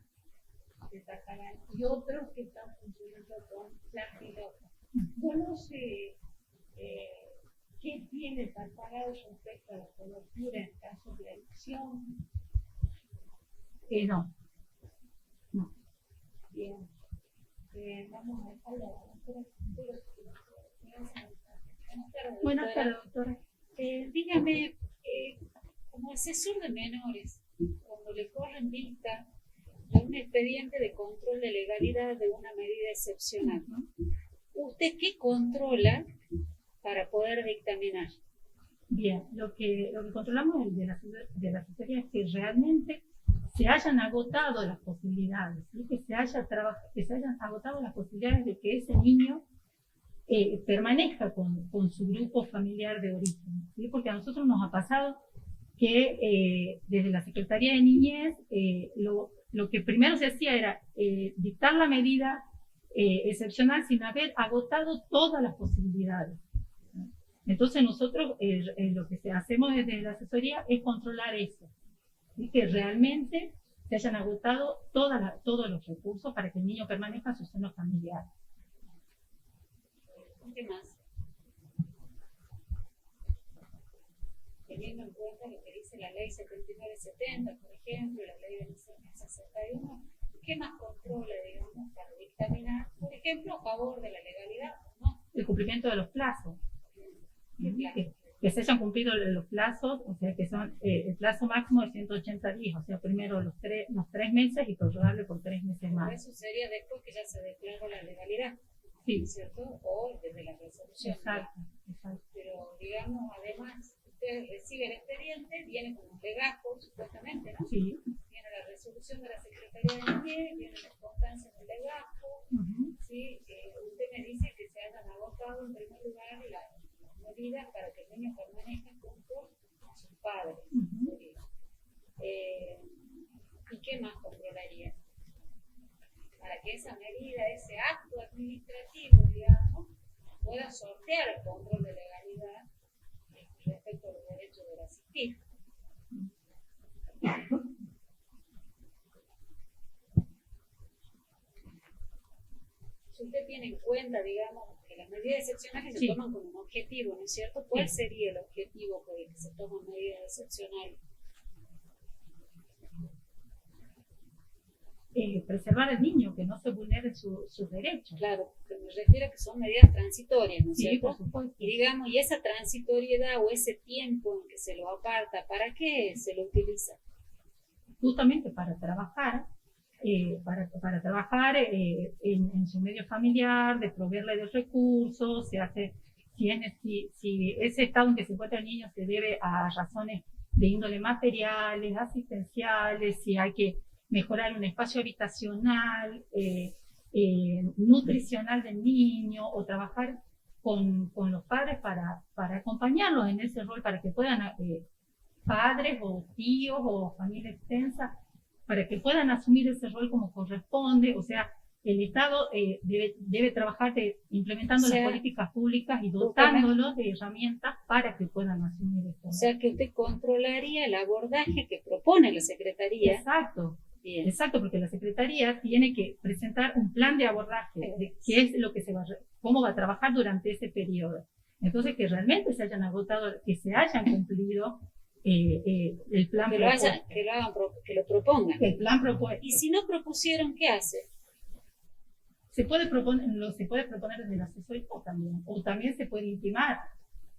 de Tartagal, y otros que están funcionando con plan piloto. ¿Conoce qué tiene Tartagal respecto a la cobertura en caso de adicción? No. Bien. Vamos a dejar la doctora. Buenas tardes, doctora. Dígame, como asesor de menores, cuando le corren vista de un expediente de control de legalidad de una medida excepcional, ¿usted qué controla para poder dictaminar? Bien, lo que controlamos de la asesoría es que realmente se hayan agotado las posibilidades, ¿sí? que se hayan agotado las posibilidades de que ese niño permanezca con su grupo familiar de origen, ¿sí? Porque a nosotros nos ha pasado que desde la Secretaría de Niñez lo que primero se hacía era dictar la medida excepcional sin haber agotado todas las posibilidades. Entonces nosotros lo que hacemos desde la asesoría es controlar eso, ¿sí? Que realmente se hayan agotado todos los recursos para que el niño permanezca en su seno familiar. ¿Qué más? Teniendo en cuenta lo que dice la ley 7970, por ejemplo, la ley del 61, ¿qué más controla, digamos, para dictaminar, por ejemplo, a favor de la legalidad, ¿no? El cumplimiento de los plazos. ¿Qué plazo? Que se hayan cumplido los plazos, o sea, que son el plazo máximo de 180 días, o sea, primero los 3 meses y prorrogable por 3 meses más. Eso sería después que ya se declaró la legalidad, Sí, ¿cierto? O desde la resolución. exacto. Pero, digamos, además, usted recibe el expediente, viene con un legajo, supuestamente, ¿no? Sí. Viene la resolución de la Secretaría de Niñez, viene la constancia del legajo, ¿sí? Usted me dice que se hayan agotado en primer lugar las medidas para que el niño permanezca junto a sus padres. ¿Y qué más controlaría? Para que esa medida, ese acto administrativo, digamos, pueda sortear el control de legalidad respecto a los derechos del asistir. Si usted tiene en cuenta, digamos, que las medidas excepcionales se toman con un objetivo, ¿no es cierto? ¿Cuál sería el objetivo por el que se toman medidas excepcionales? Preservar al niño, que no se vulneren sus derechos. Claro, que me refiero a que son medidas transitorias, ¿no es cierto? Por supuesto. Y digamos, y esa transitoriedad o ese tiempo en que se lo aparta, ¿para qué se lo utiliza? Justamente para trabajar, para trabajar en su medio familiar, de proveerle de recursos, si ese estado en que se encuentra el niño se debe a razones de índole materiales, asistenciales, si hay que mejorar un espacio habitacional, nutricional del niño, o trabajar con los padres para acompañarlos en ese rol, para que puedan, padres o tíos o familia extensa, para que puedan asumir ese rol como corresponde. O sea, el Estado debe trabajar implementando las políticas públicas y dotándolos de herramientas para que puedan asumir esto. O sea, que usted controlaría el abordaje que propone la Secretaría. Exacto. Bien. Exacto, porque la Secretaría tiene que presentar un plan de abordaje, de qué es lo que cómo va a trabajar durante ese periodo. Entonces, que realmente se hayan agotado, que se hayan cumplido el plan propuesto. Que lo propongan. El plan propuesto. Y si no propusieron, ¿qué hace? Se puede proponer desde la asesoría también, o también se puede intimar.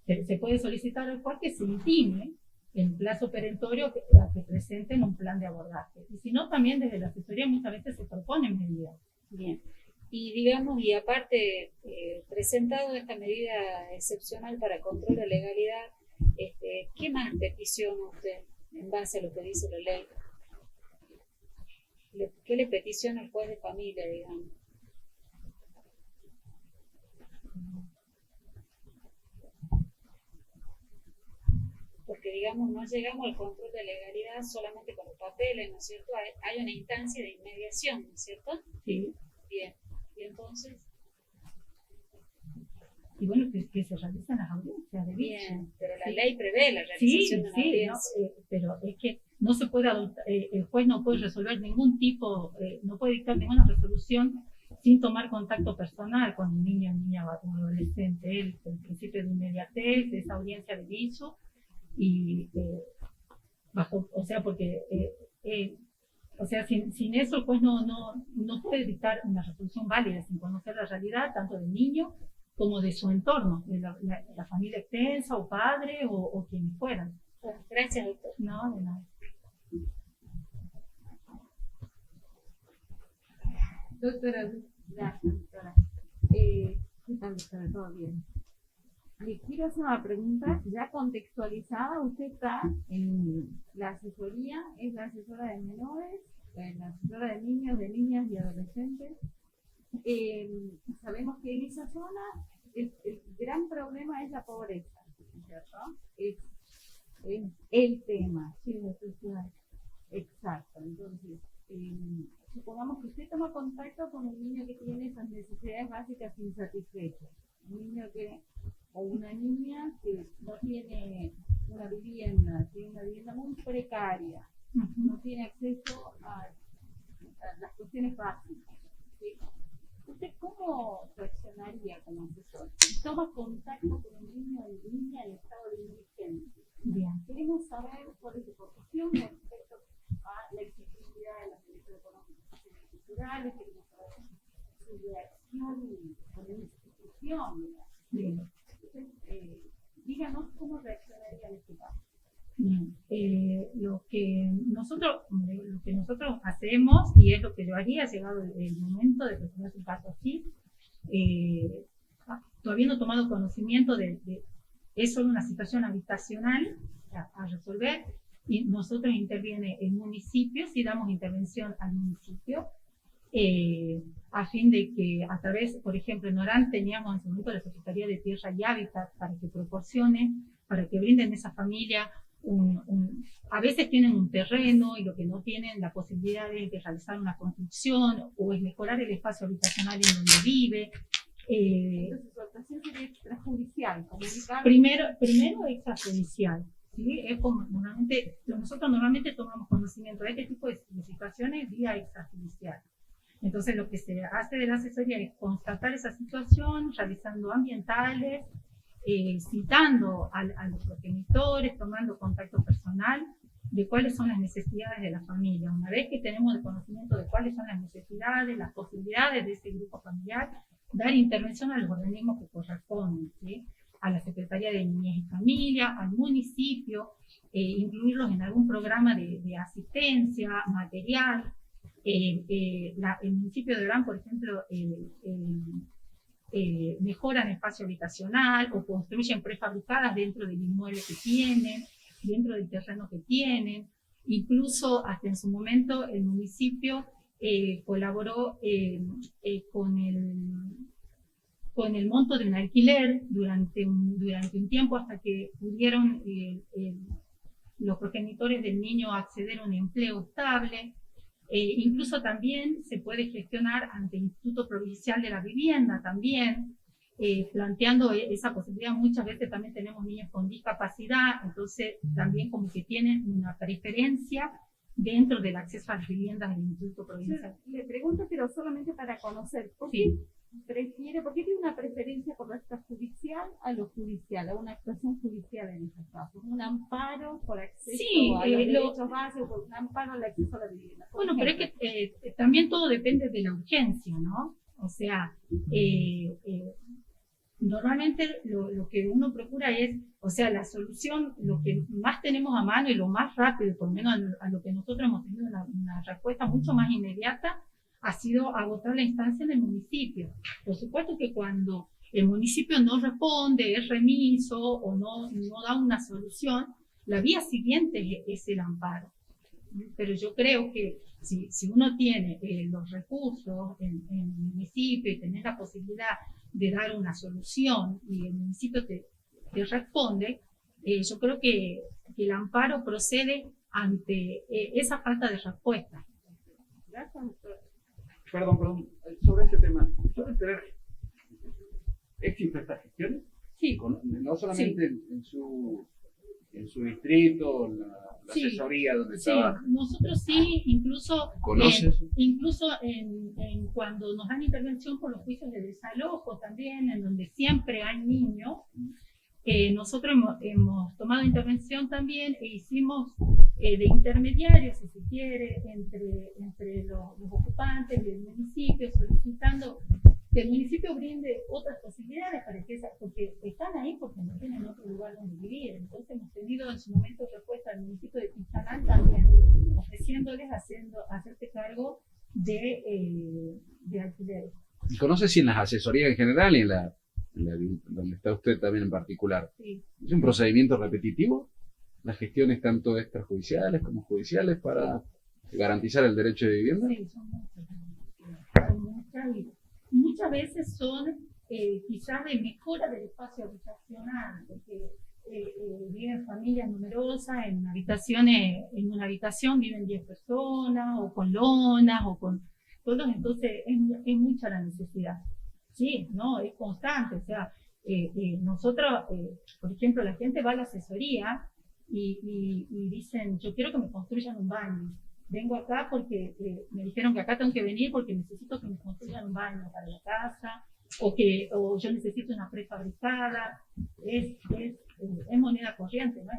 Se puede solicitar al juez que se intime en plazo perentorio que presenten un plan de abordaje. Y si no, también desde la asesoría muchas veces se proponen medidas. Bien. Y digamos, y aparte, presentado esta medida excepcional para control de legalidad, ¿qué más peticiona usted en base a lo que dice la ley? ¿Qué le peticiona al juez de familia, digamos? Porque, digamos, no llegamos al control de legalidad solamente con los papeles, ¿no es cierto? Hay una instancia de inmediación, ¿no es cierto? Sí. Bien. Y entonces, Y bueno, que se realizan las audiencias de bien, pero la Sí. ley prevé la Sí, realización de una sí, audiencia. no, pero es que no se puede adoptar, el juez no puede resolver ningún tipo, no puede dictar ninguna resolución sin tomar contacto personal con el niño, niña o adolescente. El principio de inmediatez, esa audiencia de viso, y bajo, o sea, porque o sea, sin eso el juez no puede dictar una resolución válida sin conocer la realidad tanto del niño como de su entorno, de la familia extensa o padre o quienes fueran. Bueno, gracias, doctor. No, de nada. Doctora, gracias, doctora. ¿Qué tal, doctora? ¿Todo bien? Le quiero hacer una pregunta ya contextualizada. Usted está en la asesoría, es la asesora de menores, la asesora de niños, de niñas y adolescentes. Sabemos que en esa zona el gran problema es la pobreza, ¿cierto? Es el tema. Sí, exacto. Entonces, supongamos que usted toma contacto con un niño que tiene esas necesidades básicas insatisfechas. Un niño o una niña que no tiene una vivienda, tiene una vivienda muy precaria, no tiene acceso a las cuestiones básicas. ¿Sí? ¿Usted cómo reaccionaría como asesor? Si toma contacto con un niño o niña en estado de indigencia. Bien. Queremos saber cuál es su posición respecto a la exigibilidad de los derechos económicos y culturales, queremos saber su reacción con la institución. Bien. Entonces, díganos cómo reaccionaría en este caso. Bien. Lo que nosotros hacemos, y es lo que yo haría, llegado el momento de resolver un caso así, todavía no he tomado conocimiento es solo una situación habitacional a resolver, y nosotros interviene el municipio, si damos intervención al municipio, a fin de que a través, por ejemplo, en Orán teníamos en su momento la Secretaría de Tierra y Hábitat para que proporcione, para que brinden a esa familia a veces tienen un terreno y lo que no tienen la posibilidad es de realizar una construcción o es mejorar el espacio habitacional en donde vive. Entonces, su actuación sería extrajudicial, comunicar. Primero extrajudicial. ¿Sí? Es como nosotros normalmente tomamos conocimiento de este tipo de situaciones vía extrajudicial. Entonces lo que se hace de la asesoría es constatar esa situación, realizando ambientales, citando a los progenitores, tomando contacto personal de cuáles son las necesidades de la familia. Una vez que tenemos el conocimiento de cuáles son las necesidades, las posibilidades de ese grupo familiar, dar intervención a los organismos que corresponden, ¿sí? A la Secretaría de Niñez y Familia, al municipio, incluirlos en algún programa de asistencia material. El municipio de Orán, por ejemplo, mejoran el espacio habitacional o construyen prefabricadas dentro del inmueble que tienen, dentro del terreno que tienen. Incluso hasta en su momento el municipio colaboró con el monto de un alquiler durante un tiempo hasta que pudieron los progenitores del niño acceder a un empleo estable. Incluso también se puede gestionar ante el Instituto Provincial de la Vivienda también, planteando esa posibilidad. Muchas veces también tenemos niños con discapacidad, entonces también como que tienen una preferencia dentro del acceso a las viviendas del Instituto Provincial. Le pregunto, pero solamente para conocer, ¿por qué tiene una preferencia por lo extrajudicial a lo judicial, a una actuación judicial en estos casos? ¿Un amparo por acceso a los derechos básicos, por un amparo al acceso a la vivienda? Bueno, pero es que también todo depende de la urgencia, ¿no? O sea, normalmente lo que uno procura es, o sea, la solución, lo que más tenemos a mano y lo más rápido, por lo menos a lo que nosotros hemos tenido una respuesta mucho más inmediata, ha sido agotar la instancia en el municipio. Por supuesto que cuando el municipio no responde, es remiso o no da una solución, la vía siguiente es el amparo. Pero yo creo que si uno tiene los recursos en el municipio y tenés la posibilidad de dar una solución y el municipio te responde, yo creo que el amparo procede ante esa falta de respuesta. Perdón, sobre este tema, ¿suelen tener éxito estas gestiones? Sí. No solamente en su distrito, la Sí, asesoría donde sí, trabaja. nosotros sí, incluso ¿Conoces? en cuando nos dan intervención por los juicios de desalojo también, en donde siempre hay niños, nosotros hemos tomado intervención también e hicimos de intermediarios, si se quiere, entre los ocupantes y el municipio, solicitando que el municipio brinde otras posibilidades para que porque están ahí porque no tienen otro lugar donde vivir. Entonces hemos tenido en su momento respuesta al municipio de Pichanal también, ofreciéndoles hacerse cargo de alquileres. ¿Y conoce si en las asesorías en general y en la donde está usted también en particular, Sí. es un procedimiento repetitivo? ¿Las gestiones tanto extrajudiciales como judiciales para garantizar el derecho de vivienda? Sí, son muchas. Y muchas veces son quizás de mejora del espacio habitacional, porque viven familias numerosas en habitaciones, en una habitación viven 10 personas, o con lonas, o con todos, entonces es mucha la necesidad. Sí, no, es constante, o sea, nosotros, por ejemplo, la gente va a la asesoría y dicen, yo quiero que me construyan un baño. Vengo acá porque me dijeron que acá tengo que venir porque necesito que me construyan un baño para la casa, o yo necesito una prefabricada. Es moneda corriente, ¿no?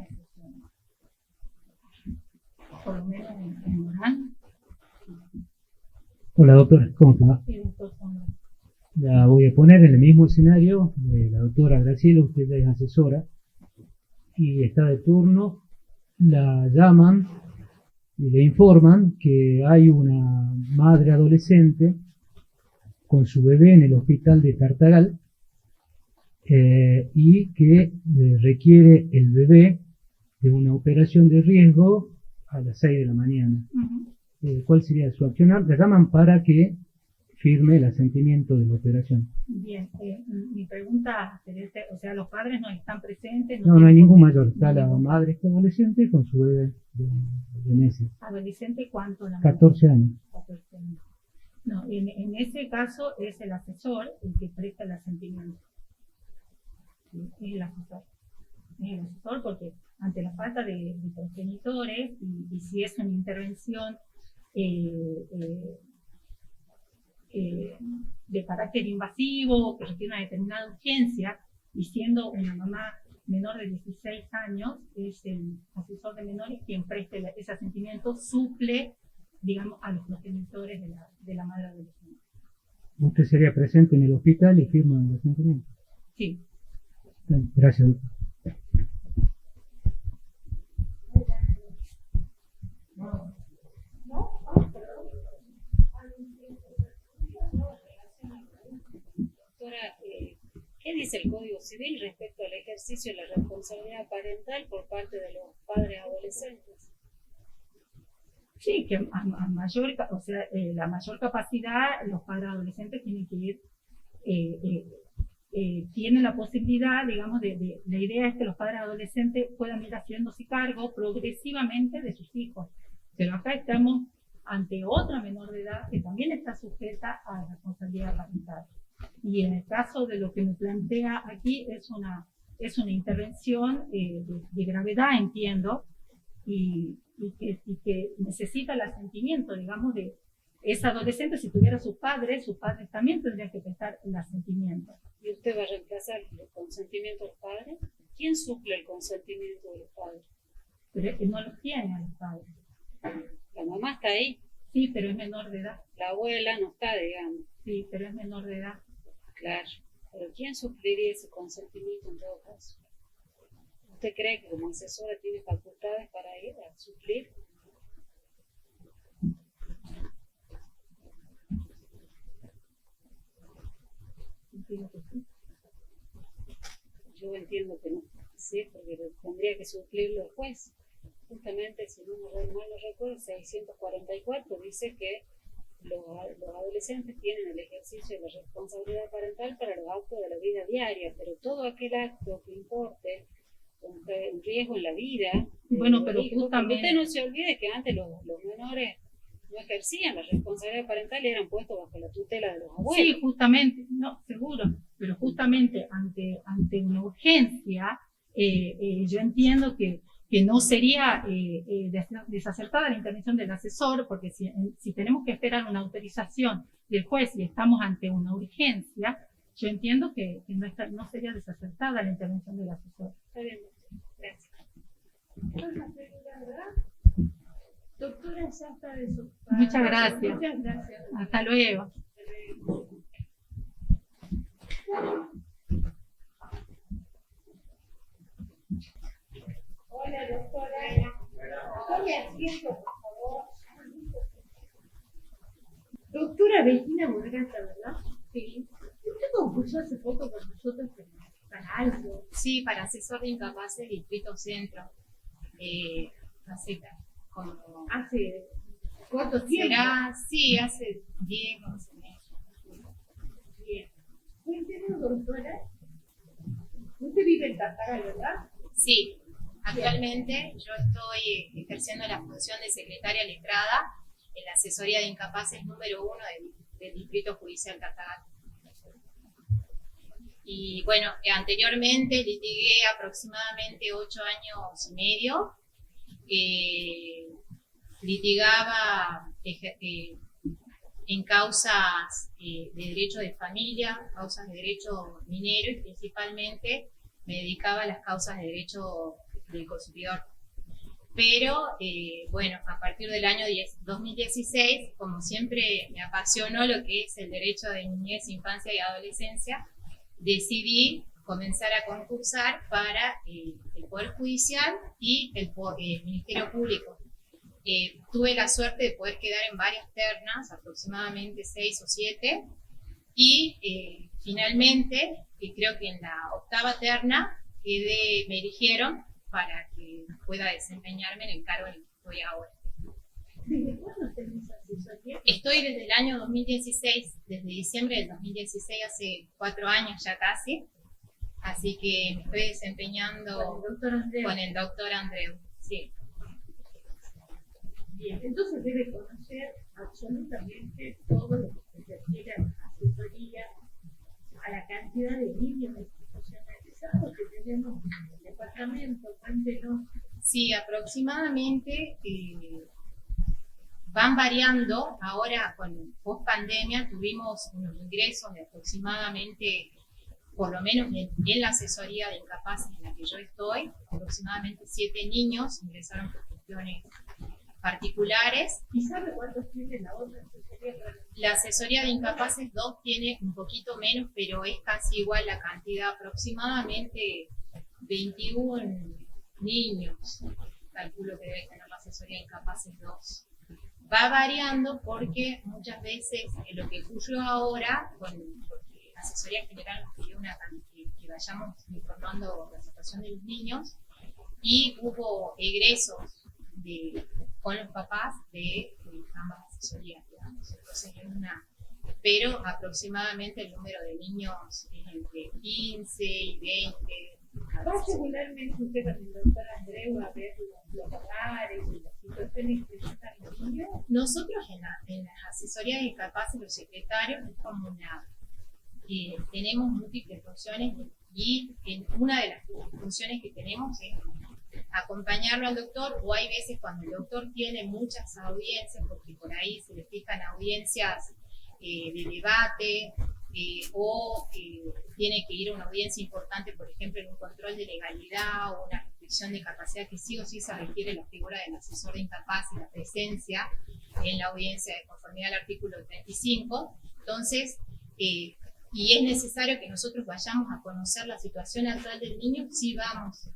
Por lo menos en Morán. Hola, doctora, ¿cómo te va? Sí, doctor Sondra. La voy a poner en el mismo escenario de la doctora Graciela, usted ya es asesora y está de turno, la llaman y le informan que hay una madre adolescente con su bebé en el hospital de Tartagal y que requiere el bebé de una operación de riesgo a las 6 de la mañana. ¿Cuál sería su accionar? La llaman para que firme el asentimiento de la operación. Bien, mi pregunta, o sea, los padres no están presentes. No hay ningún mayor. Está la madre está adolescente con su bebé de meses. ¿Adolescente cuánto? 14 años. 14 años. No, en ese caso es el asesor el que presta el asentimiento. ¿Sí? Es el asesor. Es el asesor porque ante la falta de progenitores y si es una intervención de carácter invasivo, que requiere una determinada urgencia, y siendo una mamá menor de 16 años, es el asesor de menores quien presta ese asentimiento, suple, digamos, a los progenitores de la madre adolescente. Usted sería presente en el hospital y firma el asentimiento. Sí. Bien, gracias, doctor. Doctora, ¿qué dice el Código Civil respecto al ejercicio de la responsabilidad parental por parte de los padres adolescentes? Sí, que a mayor, o sea, la mayor capacidad, los padres adolescentes tienen que ir, tienen la posibilidad, digamos, la idea es que los padres adolescentes puedan ir haciéndose cargo progresivamente de sus hijos. Pero acá estamos ante otra menor de edad que también está sujeta a la responsabilidad parental. Y en el caso de lo que me plantea aquí es una intervención de gravedad, entiendo, y que necesita el asentimiento, digamos, de esa adolescente. Si tuviera sus padres también tendrían que prestar el asentimiento. ¿Y usted va a reemplazar el consentimiento de los padres? ¿Quién suple el consentimiento de los padres? Pero es que no lo tiene a los padres. La mamá está ahí. Sí, pero es menor de edad. La abuela no está, digamos. Sí, pero es menor de edad. Claro. Pero ¿quién supliría ese consentimiento en todo caso? ¿Usted cree que como asesora tiene facultades para ir a suplir? Sí. Yo entiendo que no. Sí, porque tendría que suplirlo el juez. justamente, si no mal no recuerdo, 644, dice que los adolescentes tienen el ejercicio de la responsabilidad parental para los actos de la vida diaria, pero todo aquel acto que importe un riesgo en la vida. Bueno, pero hijos, justamente... Usted no se olvide que antes los menores no ejercían la responsabilidad parental y eran puestos bajo la tutela de los abuelos. Sí, justamente, no, seguro, pero justamente ante una urgencia, yo entiendo que no sería desacertada la intervención del asesor, porque si tenemos que esperar una autorización del juez y estamos ante una urgencia, yo entiendo que no sería desacertada la intervención del asesor. Está bien, gracias. Doctora, ya está desocupada. Muchas gracias. Muchas gracias. Hasta luego. Hola, doctora. Tome asiento, por favor. Doctora Bettina Morgata, ¿verdad? Sí. Usted concursó hace poco con nosotros para algo. Sí, para asesor de incapaces Distrito Centro. ¿Hace cuánto tiempo? Sí, hace 10, 11 meses. Bien. Cuéntenos, doctora. Usted vive en Tartagal, ¿verdad? Sí, actualmente yo estoy ejerciendo la función de secretaria letrada en la asesoría de incapaces número 1 del Distrito Judicial Tartagal. Y bueno, anteriormente litigué aproximadamente 8 años y medio. Litigaba en causas de derecho de familia, causas de derecho minero y principalmente me dedicaba a las causas de derecho del consumidor. Pero bueno, a partir del año 2016, como siempre me apasionó lo que es el derecho de niñez, infancia y adolescencia, decidí comenzar a concursar para el Poder Judicial y el Ministerio Público. Tuve la suerte de poder quedar en varias ternas, aproximadamente 6 o 7, y finalmente, creo que en la 8ª terna, me eligieron para que pueda desempeñarme en el cargo en el que estoy ahora. ¿Desde cuándo tenés asesoría? Estoy desde el año 2016, desde diciembre del 2016, hace 4 años ya casi, así que me estoy desempeñando con el doctor Andreu. Sí. Bien, entonces debe conocer absolutamente todo lo que se refiere a la asesoría, a la cantidad de niños institucionalizados que tenemos en el departamento. Cuéntenos. Sí, aproximadamente van variando. Ahora, con post pandemia, tuvimos unos ingresos de aproximadamente, por lo menos en la asesoría de incapaces en la que yo estoy, aproximadamente 7 niños ingresaron por cuestiones particulares. ¿Y sabe cuántos tiene la otra asesoría? La asesoría de incapaces 2 tiene un poquito menos, pero es casi igual la cantidad, aproximadamente 21 niños, calculo que debe tener la asesoría de incapaces 2. Va variando porque muchas veces lo que ocurrió ahora, porque la asesoría general nos pidió que vayamos informando la situación de los niños, y hubo egresos con los papás de ambas asesorías, digamos. Entonces, pero aproximadamente el número de niños es entre 15 y 20. ¿Va regularmente usted con el doctor Andreu a ver los hogares y las situaciones que están los niños? Nosotros en las asesorías de incapaces, los secretarios, es como tenemos múltiples funciones, y una de las funciones que tenemos es acompañarlo al doctor, o hay veces cuando el doctor tiene muchas audiencias, porque por ahí se le fijan audiencias de debate, o tiene que ir a una audiencia importante, por ejemplo, en un control de legalidad o una restricción de capacidad, que sí o sí se requiere la figura del asesor de incapaces y la presencia en la audiencia de conformidad al artículo 35. Entonces, y es necesario que nosotros vayamos a conocer la situación actual del niño, sí vamos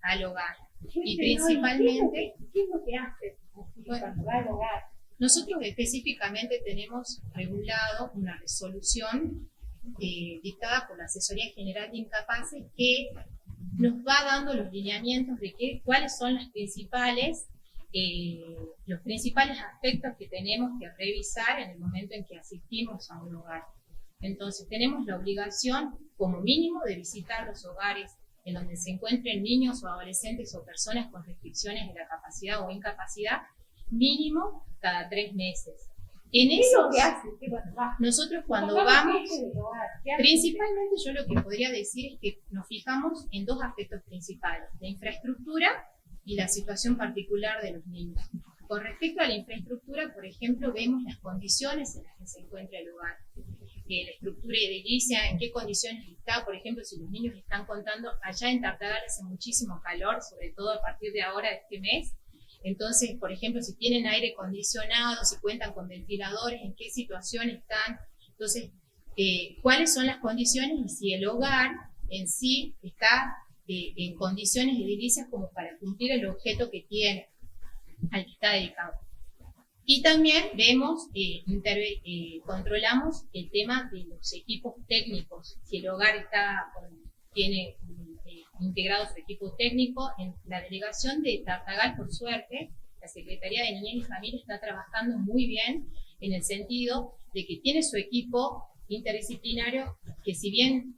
al hogar. Y principalmente, ¿qué es lo que hace cuando va al hogar? Nosotros específicamente tenemos regulado una resolución dictada por la Asesoría General de Incapaces que nos va dando los lineamientos de cuáles son los principales aspectos que tenemos que revisar en el momento en que asistimos a un hogar. Entonces tenemos la obligación como mínimo de visitar los hogares en donde se encuentren niños o adolescentes o personas con restricciones de la capacidad o incapacidad, mínimo cada 3 meses. En eso, nosotros cuando vamos, principalmente yo lo que podría decir es que nos fijamos en 2 aspectos principales, la infraestructura y la situación particular de los niños. Con respecto a la infraestructura, por ejemplo, vemos las condiciones en las que se encuentra el hogar. La estructura edilicia, en qué condiciones está, por ejemplo, si los niños están contando, allá en Tartagal hace muchísimo calor, sobre todo a partir de ahora, de este mes. Entonces, por ejemplo, si tienen aire acondicionado, si cuentan con ventiladores, en qué situación están. Entonces, cuáles son las condiciones y si el hogar en sí está en condiciones edilicias como para cumplir el objeto que tiene, al que está dedicado. Y también vemos, controlamos el tema de los equipos técnicos. Si el hogar tiene integrado su equipo técnico, en la delegación de Tartagal, por suerte, la Secretaría de Niñez y Familia está trabajando muy bien en el sentido de que tiene su equipo interdisciplinario que si bien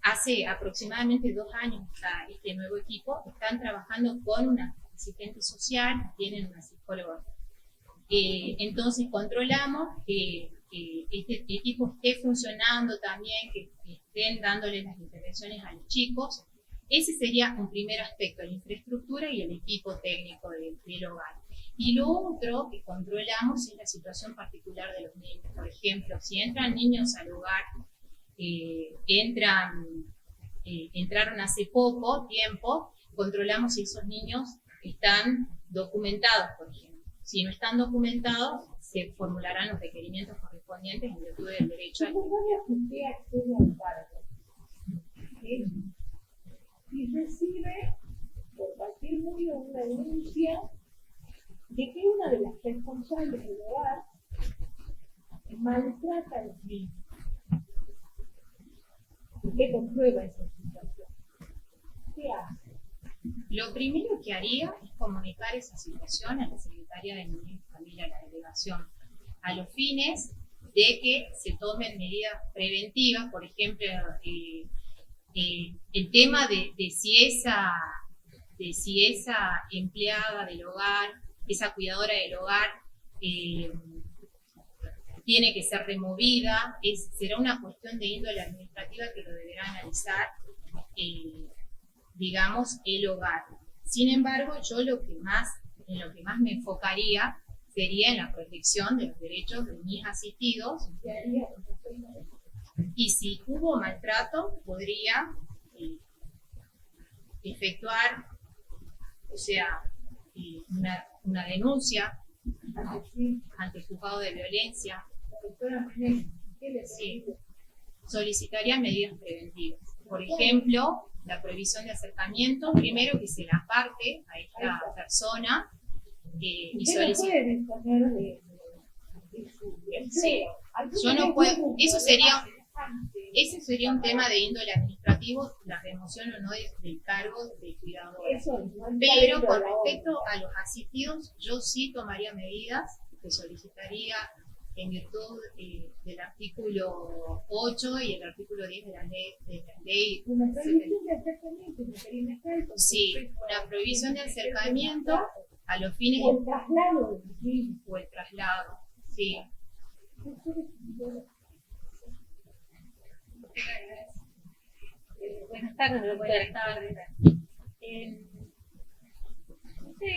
hace aproximadamente 2 años está este nuevo equipo, están trabajando con una asistente social, tienen una psicóloga. Entonces controlamos que este equipo esté funcionando también, que estén dándole las intervenciones a los chicos. Ese sería un primer aspecto, la infraestructura y el equipo técnico del hogar. Y lo otro que controlamos es la situación particular de los niños. Por ejemplo, si entran niños al hogar, entraron hace poco tiempo, controlamos si esos niños están documentados, por ejemplo. Si no están documentados, se formularán los requerimientos correspondientes en virtud del derecho al y recibe por patrimonio una denuncia de que una de las responsables del hogar maltrata a los niños. ¿Qué comprueba esa situación? ¿Qué hace? Lo primero que haría es comunicar esa situación a la Secretaría de Niñez y Familia, a la delegación, a los fines de que se tomen medidas preventivas, por ejemplo, el tema de si esa empleada del hogar, esa cuidadora del hogar, tiene que ser removida, será una cuestión de índole administrativa que lo deberá analizar, digamos, el hogar. Sin embargo, yo en lo que más me enfocaría sería en la protección de los derechos de mis asistidos. Y si hubo maltrato, podría efectuar, o sea, una denuncia ante el juzgado de violencia. Sí. Solicitaría medidas preventivas. Por ejemplo, la prohibición de acercamiento, primero que se la aparte a esta persona y solicita. Sí, yo no puedo, ese sería un tema de índole administrativo, la remoción o no del cargo de cuidador. Pero con respecto a los asistidos, yo sí tomaría medidas que solicitaría en virtud del artículo 8 y el artículo 10 de la ley. Una prohibición de acercamiento. Sí, una prohibición de acercamiento a los fines. O el traslado. O el traslado, sí. Buenas tardes, doctora. Buenas tardes. Usted,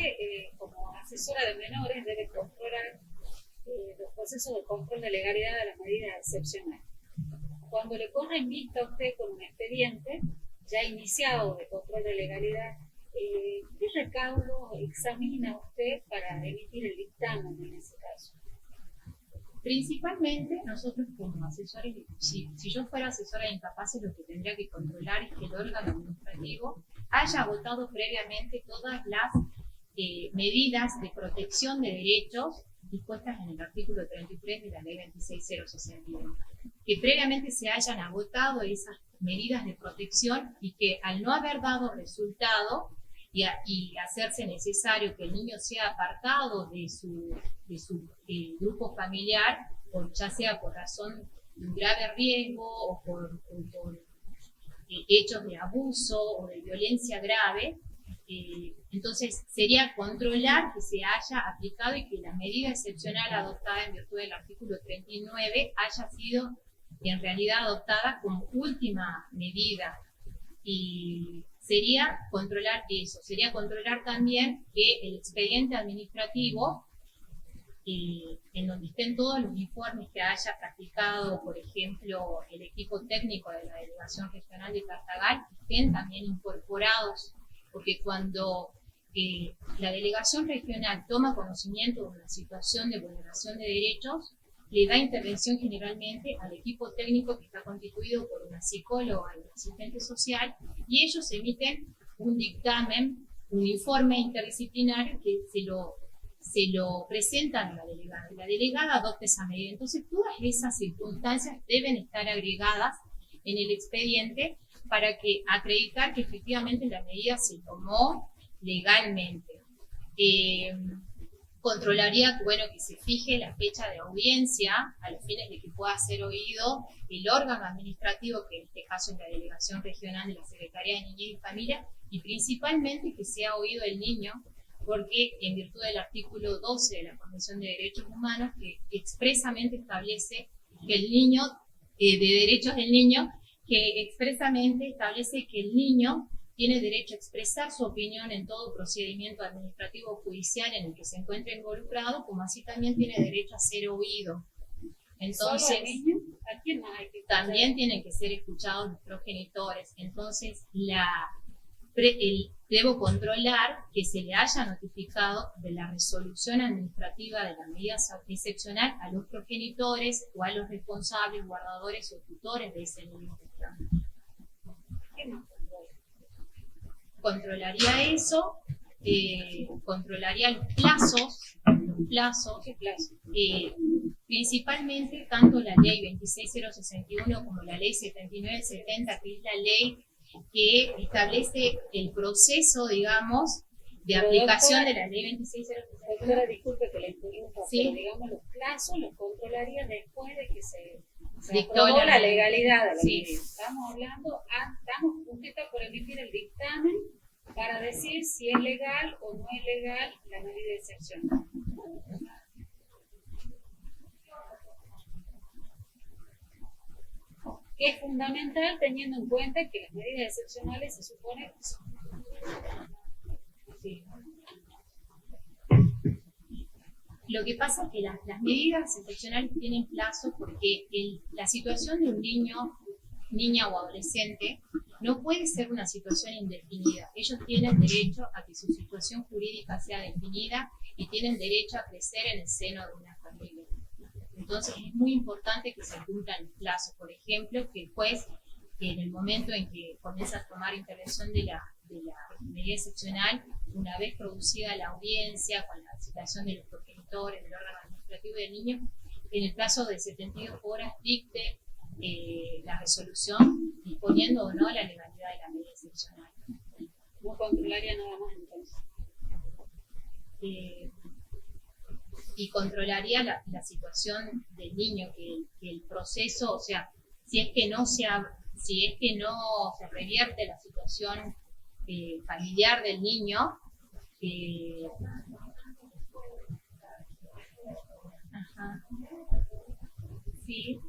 como asesora de menores, debe controlar los procesos de control de legalidad de las medidas excepcionales. Cuando le pone en vista a usted con un expediente ya iniciado de control de legalidad, ¿qué recaudo examina usted para emitir el dictamen en ese caso? Principalmente nosotros como asesores, si yo fuera asesora de incapaces, lo que tendría que controlar es que el órgano administrativo haya agotado previamente todas las medidas de protección de derechos dispuestas en el artículo 33 de la ley 26061, que previamente se hayan agotado esas medidas de protección y que al no haber dado resultado y hacerse necesario que el niño sea apartado de su grupo familiar, ya sea por razón de un grave riesgo o por hechos de abuso o de violencia grave, entonces sería controlar que se haya aplicado y que la medida excepcional adoptada en virtud del artículo 39 haya sido en realidad adoptada como última medida. Y sería controlar eso, sería controlar también que el expediente administrativo, en donde estén todos los informes que haya practicado, por ejemplo, el equipo técnico de la Delegación Regional de Tartagal, estén también incorporados, porque cuando la Delegación Regional toma conocimiento de una situación de vulneración de derechos, le da intervención generalmente al equipo técnico que está constituido por una psicóloga y un asistente social, y ellos emiten un dictamen, un informe interdisciplinario que se lo presentan a la delegada, y la delegada adopta esa medida. Entonces, todas esas circunstancias deben estar agregadas en el expediente para que acreditar que efectivamente la medida se tomó legalmente. Controlaría, bueno, que se fije la fecha de audiencia a los fines de que pueda ser oído el órgano administrativo, que en este caso es la Delegación Regional de la Secretaría de Niñez y Familia, y principalmente que sea oído el niño, porque en virtud del artículo 12 de la Convención de Derechos Humanos, que expresamente establece que el niño, de derechos del niño, que expresamente establece que el niño tiene derecho a expresar su opinión en todo procedimiento administrativo o judicial en el que se encuentre involucrado, como así también tiene derecho a ser oído. Entonces, ¿a quién más hay que escuchar? también tienen que ser escuchados los progenitores. Entonces, debo controlar que se le haya notificado de la resolución administrativa de la medida excepcional a los progenitores o a los responsables, guardadores o tutores de ese niño. ¿Qué más? Controlaría eso, controlaría los plazos, ¿Qué plazo? Principalmente tanto la ley 26061 como la ley 7970, que es la ley que establece el proceso, digamos, de aplicación de la ley 26061. Doctora, disculpe que la interrumpa, Sí. pero digamos los plazos los controlaría después de que se Dictó aprobó la ley. legalidad de la Sí. medida. Estamos hablando, usted está por emitir el dictamen para decir si es legal o no es legal la medida excepcional. Que es fundamental teniendo en cuenta que las medidas excepcionales se supone que son. Sí. Lo que pasa es que las medidas excepcionales tienen plazo porque la situación de un niño, niña o adolescente no puede ser una situación indefinida. Ellos tienen derecho a que su situación jurídica sea definida y tienen derecho a crecer en el seno de una familia. Entonces es muy importante que se cumplan los plazos. Por ejemplo, que el juez, en el momento en que comienza a tomar intervención de la medida excepcional, una vez producida la audiencia con la citación de los progenitores, del órgano administrativo y del niño, en el plazo de 72 horas dicte la resolución disponiendo o no la legalidad de la medida excepcional. No controlaría nada más entonces. Y controlaría la situación del niño, que el proceso, o sea, si es que no se revierte la situación familiar del niño, ajá, sí.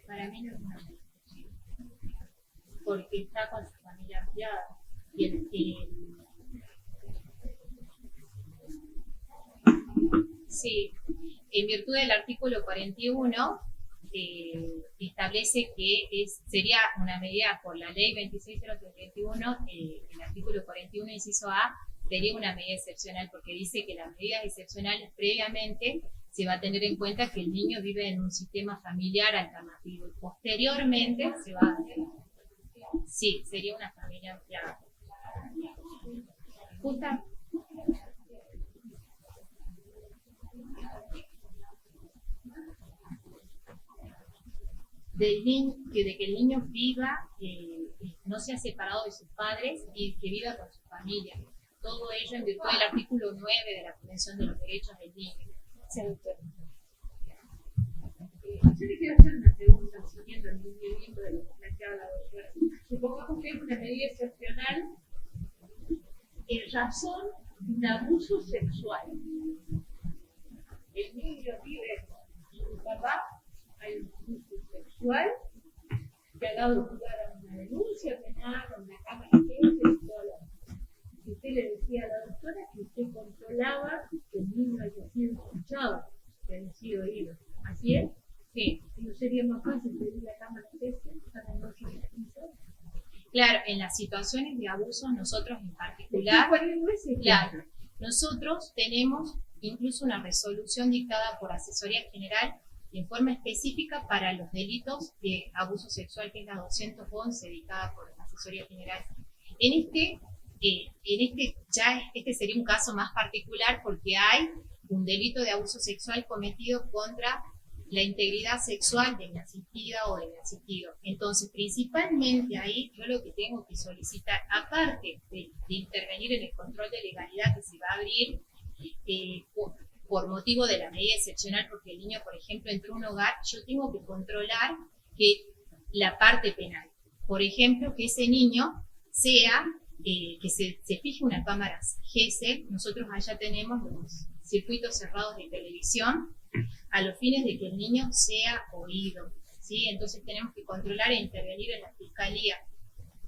Para mí no es una medida, porque está con su familia ampliada. Sí, en virtud del artículo 41, establece que sería una medida por la ley 260321, el artículo 41, inciso A, sería una medida excepcional, porque dice que las medidas excepcionales previamente se va a tener en cuenta que el niño vive en un sistema familiar alternativo y posteriormente se va a hacer. Sí, sería una familia ampliada. Justa. De que el niño viva, no sea separado de sus padres y que viva con su familia. Todo ello en virtud del artículo 9 de la Convención de los Derechos del Niño. Sí, doctor. Yo le quiero hacer una pregunta siguiendo el lineamiento de lo que planteaba la doctora. Supongamos que es una medida excepcional en razón de un abuso sexual. El niño vive con su papá, hay un abuso sexual que ha dado lugar a una denuncia penal, a una cámara de juicio y todo lo demás. Y usted le decía a la doctora que usted controlaba que el niño haya sido escuchado, que haya sido oído. ¿Así es? Sí. ¿No sería más fácil pedir la cámara de juicio para no socializar? Claro, en las situaciones de abuso nosotros en particular, claro, nosotros tenemos incluso una resolución dictada por Asesoría General en forma específica para los delitos de abuso sexual, que es la 211 dictada por la Asesoría General. Este sería un caso más particular porque hay un delito de abuso sexual cometido contra la integridad sexual de mi asistida o de mi asistido. Entonces, principalmente ahí yo lo que tengo que solicitar, aparte de intervenir en el control de legalidad que se va a abrir por motivo de la medida excepcional, porque el niño, por ejemplo, entró a un hogar, yo tengo que controlar que la parte penal, por ejemplo, que ese niño sea, que se fije una cámara GESEL. Nosotros allá tenemos los circuitos cerrados de televisión a los fines de que el niño sea oído, ¿sí? Entonces tenemos que controlar e intervenir en la fiscalía.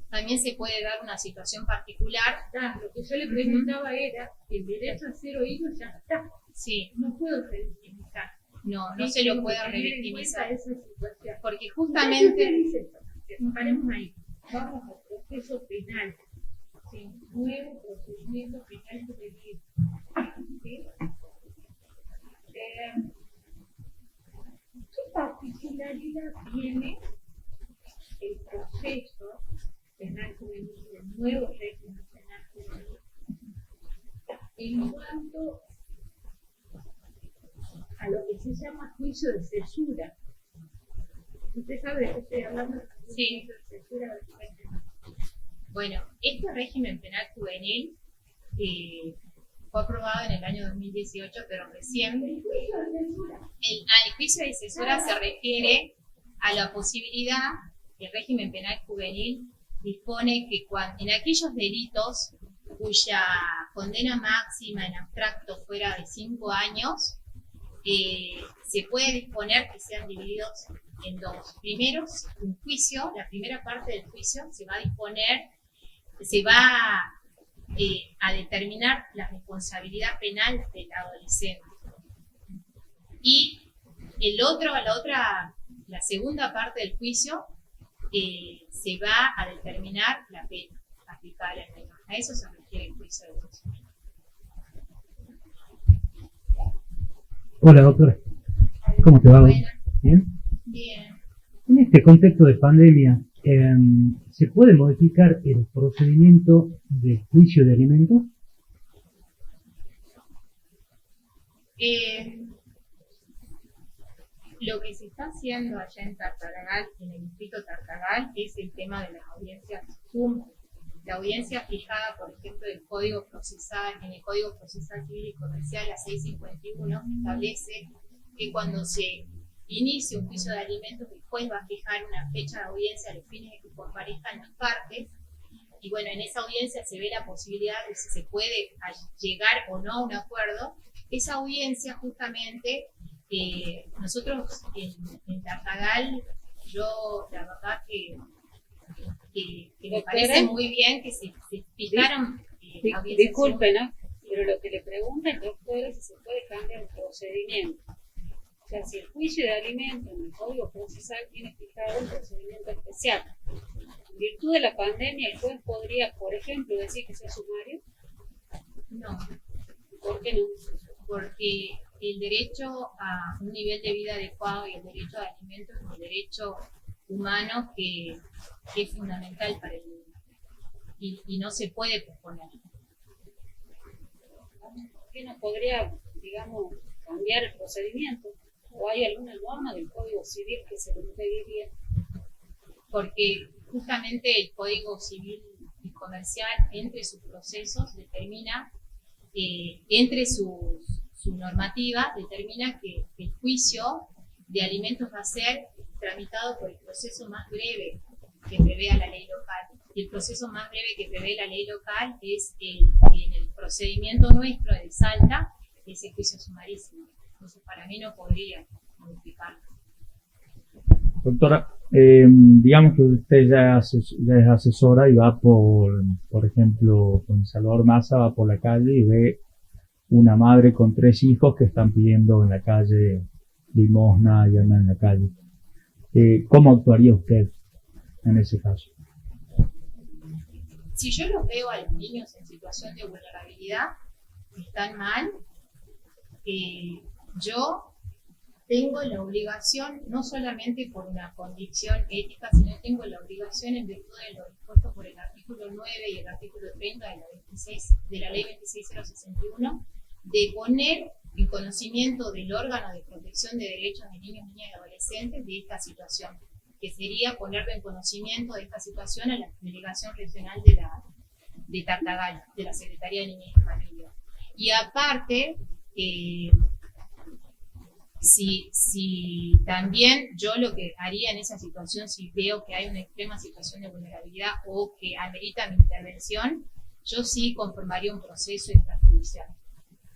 También se puede dar una situación particular. Lo que yo le preguntaba era, el derecho a ser oído ya está. Sí. No puedo revictimizar. No se lo puede revictimizar. Porque Usted justamente... dice esto, paremos ahí. Vamos al proceso penal. ¿Sí? Nuevo procedimiento penal juvenil. ¿Sí? ¿Qué particularidad tiene el proceso penal juvenil, el nuevo régimen penal juvenil, en cuanto a lo que se llama juicio de censura? ¿Usted sabe de qué estoy hablando? Sí. Juicio de censura. Bueno, este régimen penal juvenil fue aprobado en el año 2018, pero recién. El juicio de censura se refiere a la posibilidad que el régimen penal juvenil dispone que en aquellos delitos cuya condena máxima en abstracto fuera de 5 años, se puede disponer que sean divididos en dos. Primero, un juicio, la primera parte del juicio se va a disponer, se va a determinar la responsabilidad penal del adolescente. Y la segunda parte del juicio se va a determinar la pena aplicable al menor. A eso se refiere el juicio de censura. Hola, doctora. ¿Cómo te va? Bueno. ¿Bien? Bien. En este contexto de pandemia, ¿se puede modificar el procedimiento de juicio de alimentos? Lo que se está haciendo allá en Tartagal, en el distrito Tartagal, es el tema de las audiencias Zoom. La audiencia fijada, por ejemplo, en el Código Procesal Civil y Comercial, la 651, establece que cuando se inicie un juicio de alimentos, el juez va a fijar una fecha de audiencia a los fines de que comparezcan las partes. Y bueno, en esa audiencia se ve la posibilidad de si se puede llegar o no a un acuerdo. Esa audiencia justamente, nosotros en Tartagal, yo la verdad que me parece muy bien que se fijaron audiencias. Disculpen, ¿no? Pero lo que le pregunta el doctor es si se puede cambiar el procedimiento. sea, si el juicio de alimentos en el Código Procesal tiene fijado un procedimiento especial, en virtud de la pandemia, el juez podría, por ejemplo, decir que sea sumario. No. ¿Por qué no? Porque el derecho a un nivel de vida adecuado y el derecho a alimentos es un derecho humano que es fundamental para el niño y no se puede posponer. ¿Por qué no podría, digamos, cambiar el procedimiento? ¿O hay alguna norma del Código Civil que se lo impediría? Porque justamente el Código Civil y Comercial, entre sus procesos, determina, entre su normativa, determina que el juicio de alimentos va a ser tramitado por el proceso más breve que prevea la ley local. Y el proceso más breve que prevé la ley local es en el procedimiento nuestro de Salta, ese juicio sumarísimo. Entonces, para mí no podría modificarlo. Doctora, digamos que usted ya es asesora y va por ejemplo, con Salvador Massa, va por la calle y ve una madre con 3 hijos que están pidiendo en la calle limosna y andan en la calle. ¿Cómo actuaría usted en ese caso? Si yo los veo a los niños en situación de vulnerabilidad, que están mal, yo tengo la obligación, no solamente por una condición ética, sino tengo la obligación en virtud de lo dispuesto por el artículo 9 y el artículo 30 de la ley 26061, de poner en conocimiento del órgano de protección de derechos de niños, niñas y adolescentes de esta situación, que sería ponerlo en conocimiento de esta situación a la Delegación Regional de Tartagal, de la Secretaría de Niñez y Familia. Y aparte, si también yo lo que haría en esa situación, si veo que hay una extrema situación de vulnerabilidad o que amerita mi intervención, yo sí conformaría un proceso extrajudicial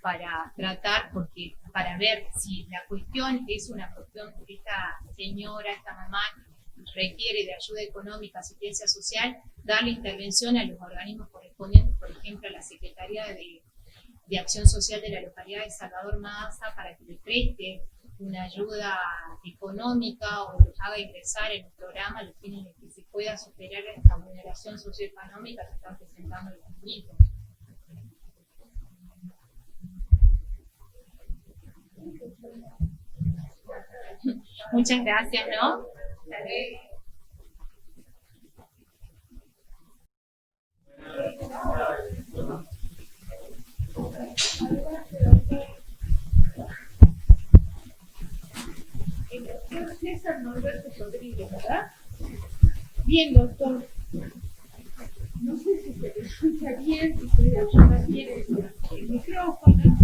para tratar, para ver si la cuestión es una cuestión que esta señora, esta mamá requiere de ayuda económica, asistencia social, darle intervención a los organismos correspondientes, por ejemplo a la Secretaría de Acción Social de la localidad de Salvador Massa, para que le preste una ayuda económica o los haga ingresar en el programa, los fines de que se pueda superar esta vulneración socioeconómica que están presentando los niños. Muchas gracias, ¿no? El doctor César Norberto Rodríguez, ¿verdad? Bien, doctor. No sé si se le escucha bien, si puede ayudar bien el micrófono.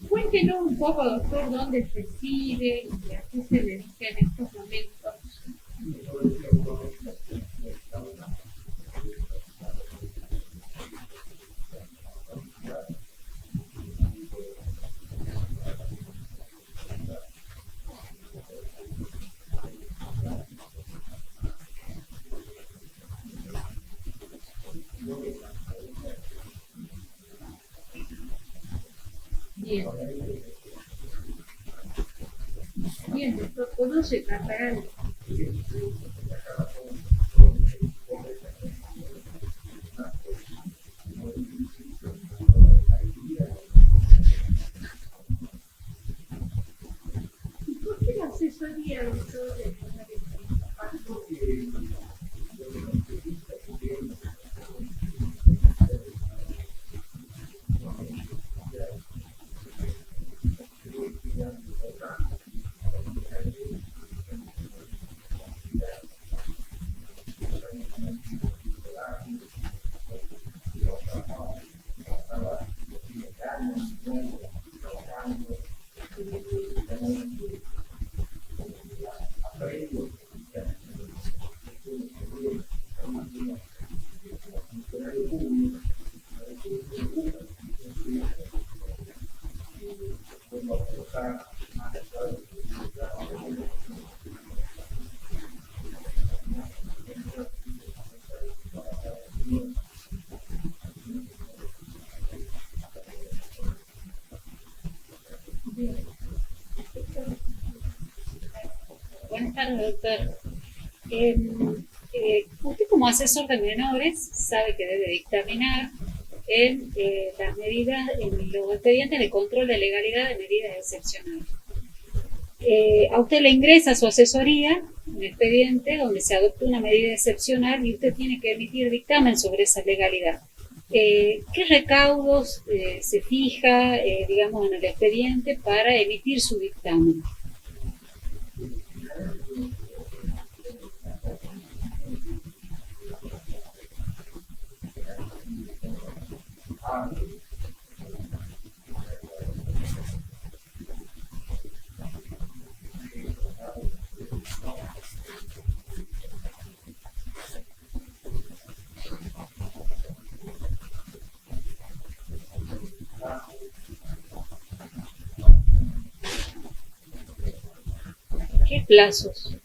Cuéntenos un poco, doctor, dónde reside y a qué se dedica en estos momentos. Bien. Bien, doctor, ¿conoce Tartagal? ¿Y por qué la asesoría, doctor, de tardes, doctor. Usted como asesor de menores sabe que debe dictaminar en las medidas, en los expedientes de control de legalidad de medidas excepcionales. A usted le ingresa su asesoría un expediente donde se adopta una medida excepcional y usted tiene que emitir dictamen sobre esa legalidad. ¿Qué recaudos se fija, digamos, en el expediente para emitir su dictamen? ¿Qué plazos?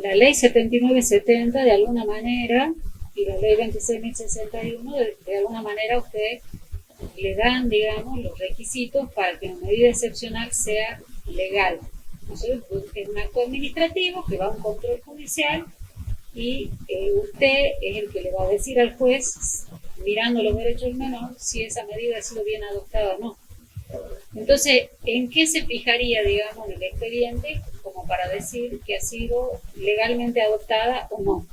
La ley 7970 de alguna manera y la ley 26.061 de alguna manera usted le dan, digamos, los requisitos para que una medida excepcional sea legal. Entonces, es un acto administrativo que va a un control judicial y usted es el que le va a decir al juez, mirando los derechos del menor, si esa medida ha sido bien adoptada o no. Entonces, ¿en qué se fijaría, digamos, en el expediente como para decir que ha sido legalmente adoptada o no?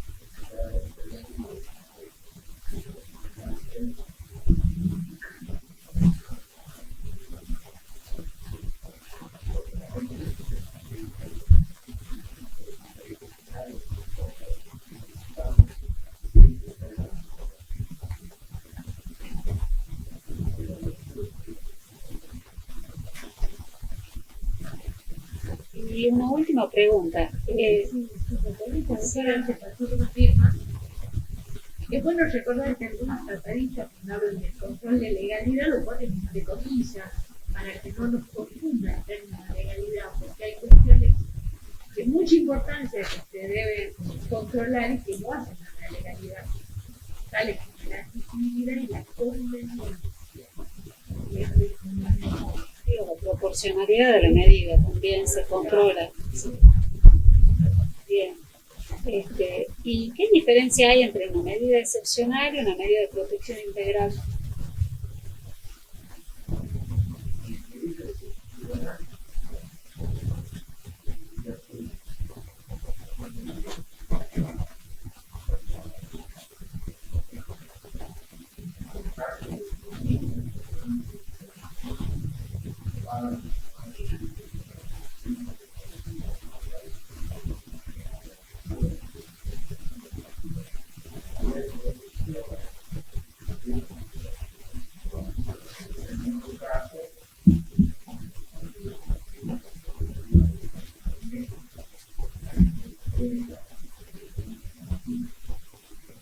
Y una última pregunta. Es bueno recordar que algunos tratadistas cuando hablan del control de legalidad lo ponen entre comillas para que no nos confunda el término de legalidad, porque hay cuestiones de mucha importancia que se deben controlar y que no hacen a la legalidad, tales como la accesibilidad y la conveniencia. La proporcionalidad de la medida también se controla. Bien. ¿Y qué diferencia hay entre una medida excepcional y una medida de protección integral?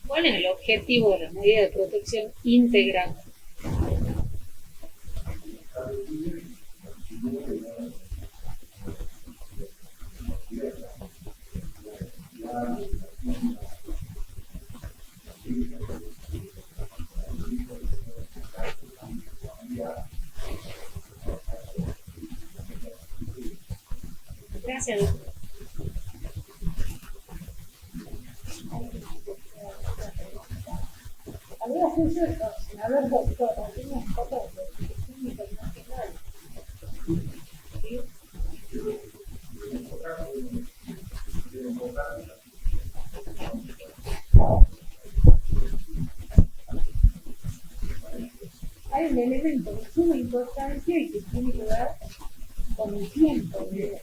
¿Cuál es el objetivo de la medida de protección integral? Gracias, doctor. Habría sido el coordinador doctor, tiene un poco de protección internacional. Hay un elemento de suma importancia y que tiene que ver con el tiempo de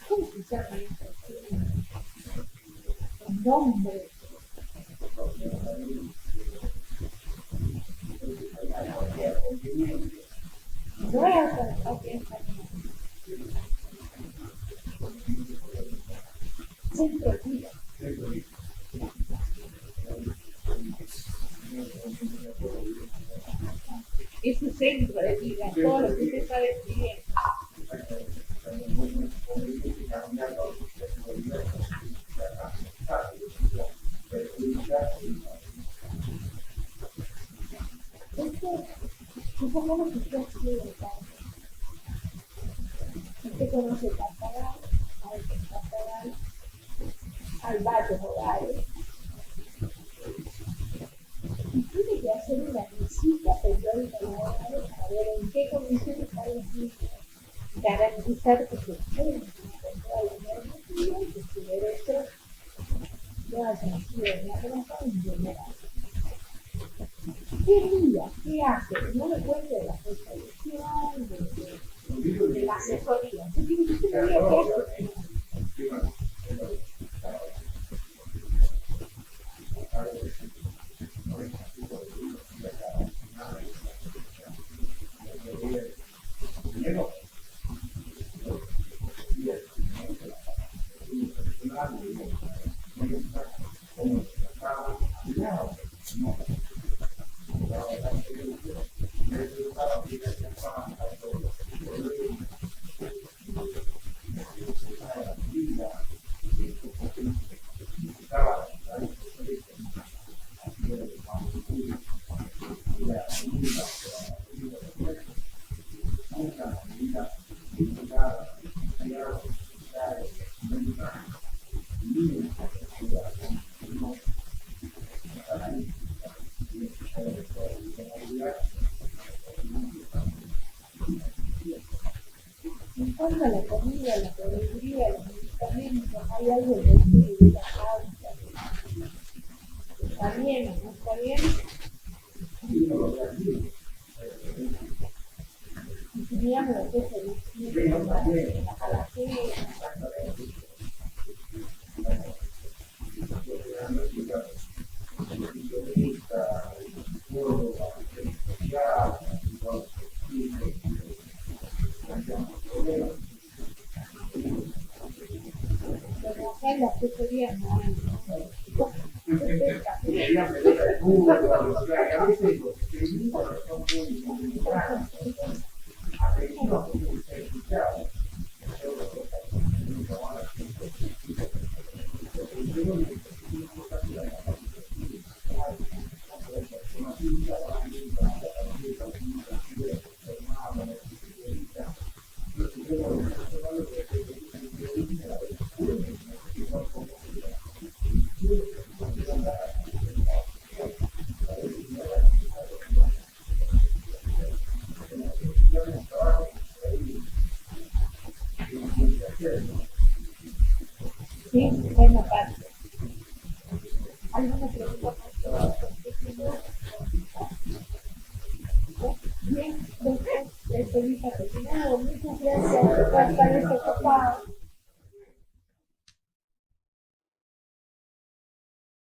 ¿Cómo se llama esto? Un nombre. Centro de vida. Es un centro de vida, todo lo que usted está describiendo. Supongamos que usted sigue de campo. Usted conoce Tartagal, al barrio Hogares. Y tiene que hacer una visita periódica a Hogares para ver en qué condiciones está el sitio. Garantizar que se pueden encontrar la normativa y que su derecho no haya sido violado en general. ¿Qué día? ¿Qué hace? No me cuente de la resolución, de la asesoría. ¿Qué tiene que ser el día que hace? En cuanto a la comida, la proveeduría, los medicamentos, hay algo de estudio de la causa. ¿Está bien o no está bien? Y teníamos lo que es el estudio de la calacera. Pero acá en la asesoría no hay. Sí, buena parte. ¿Alguna pregunta más? Bien, entonces, estoy lista. Muchas gracias por estar ocupado.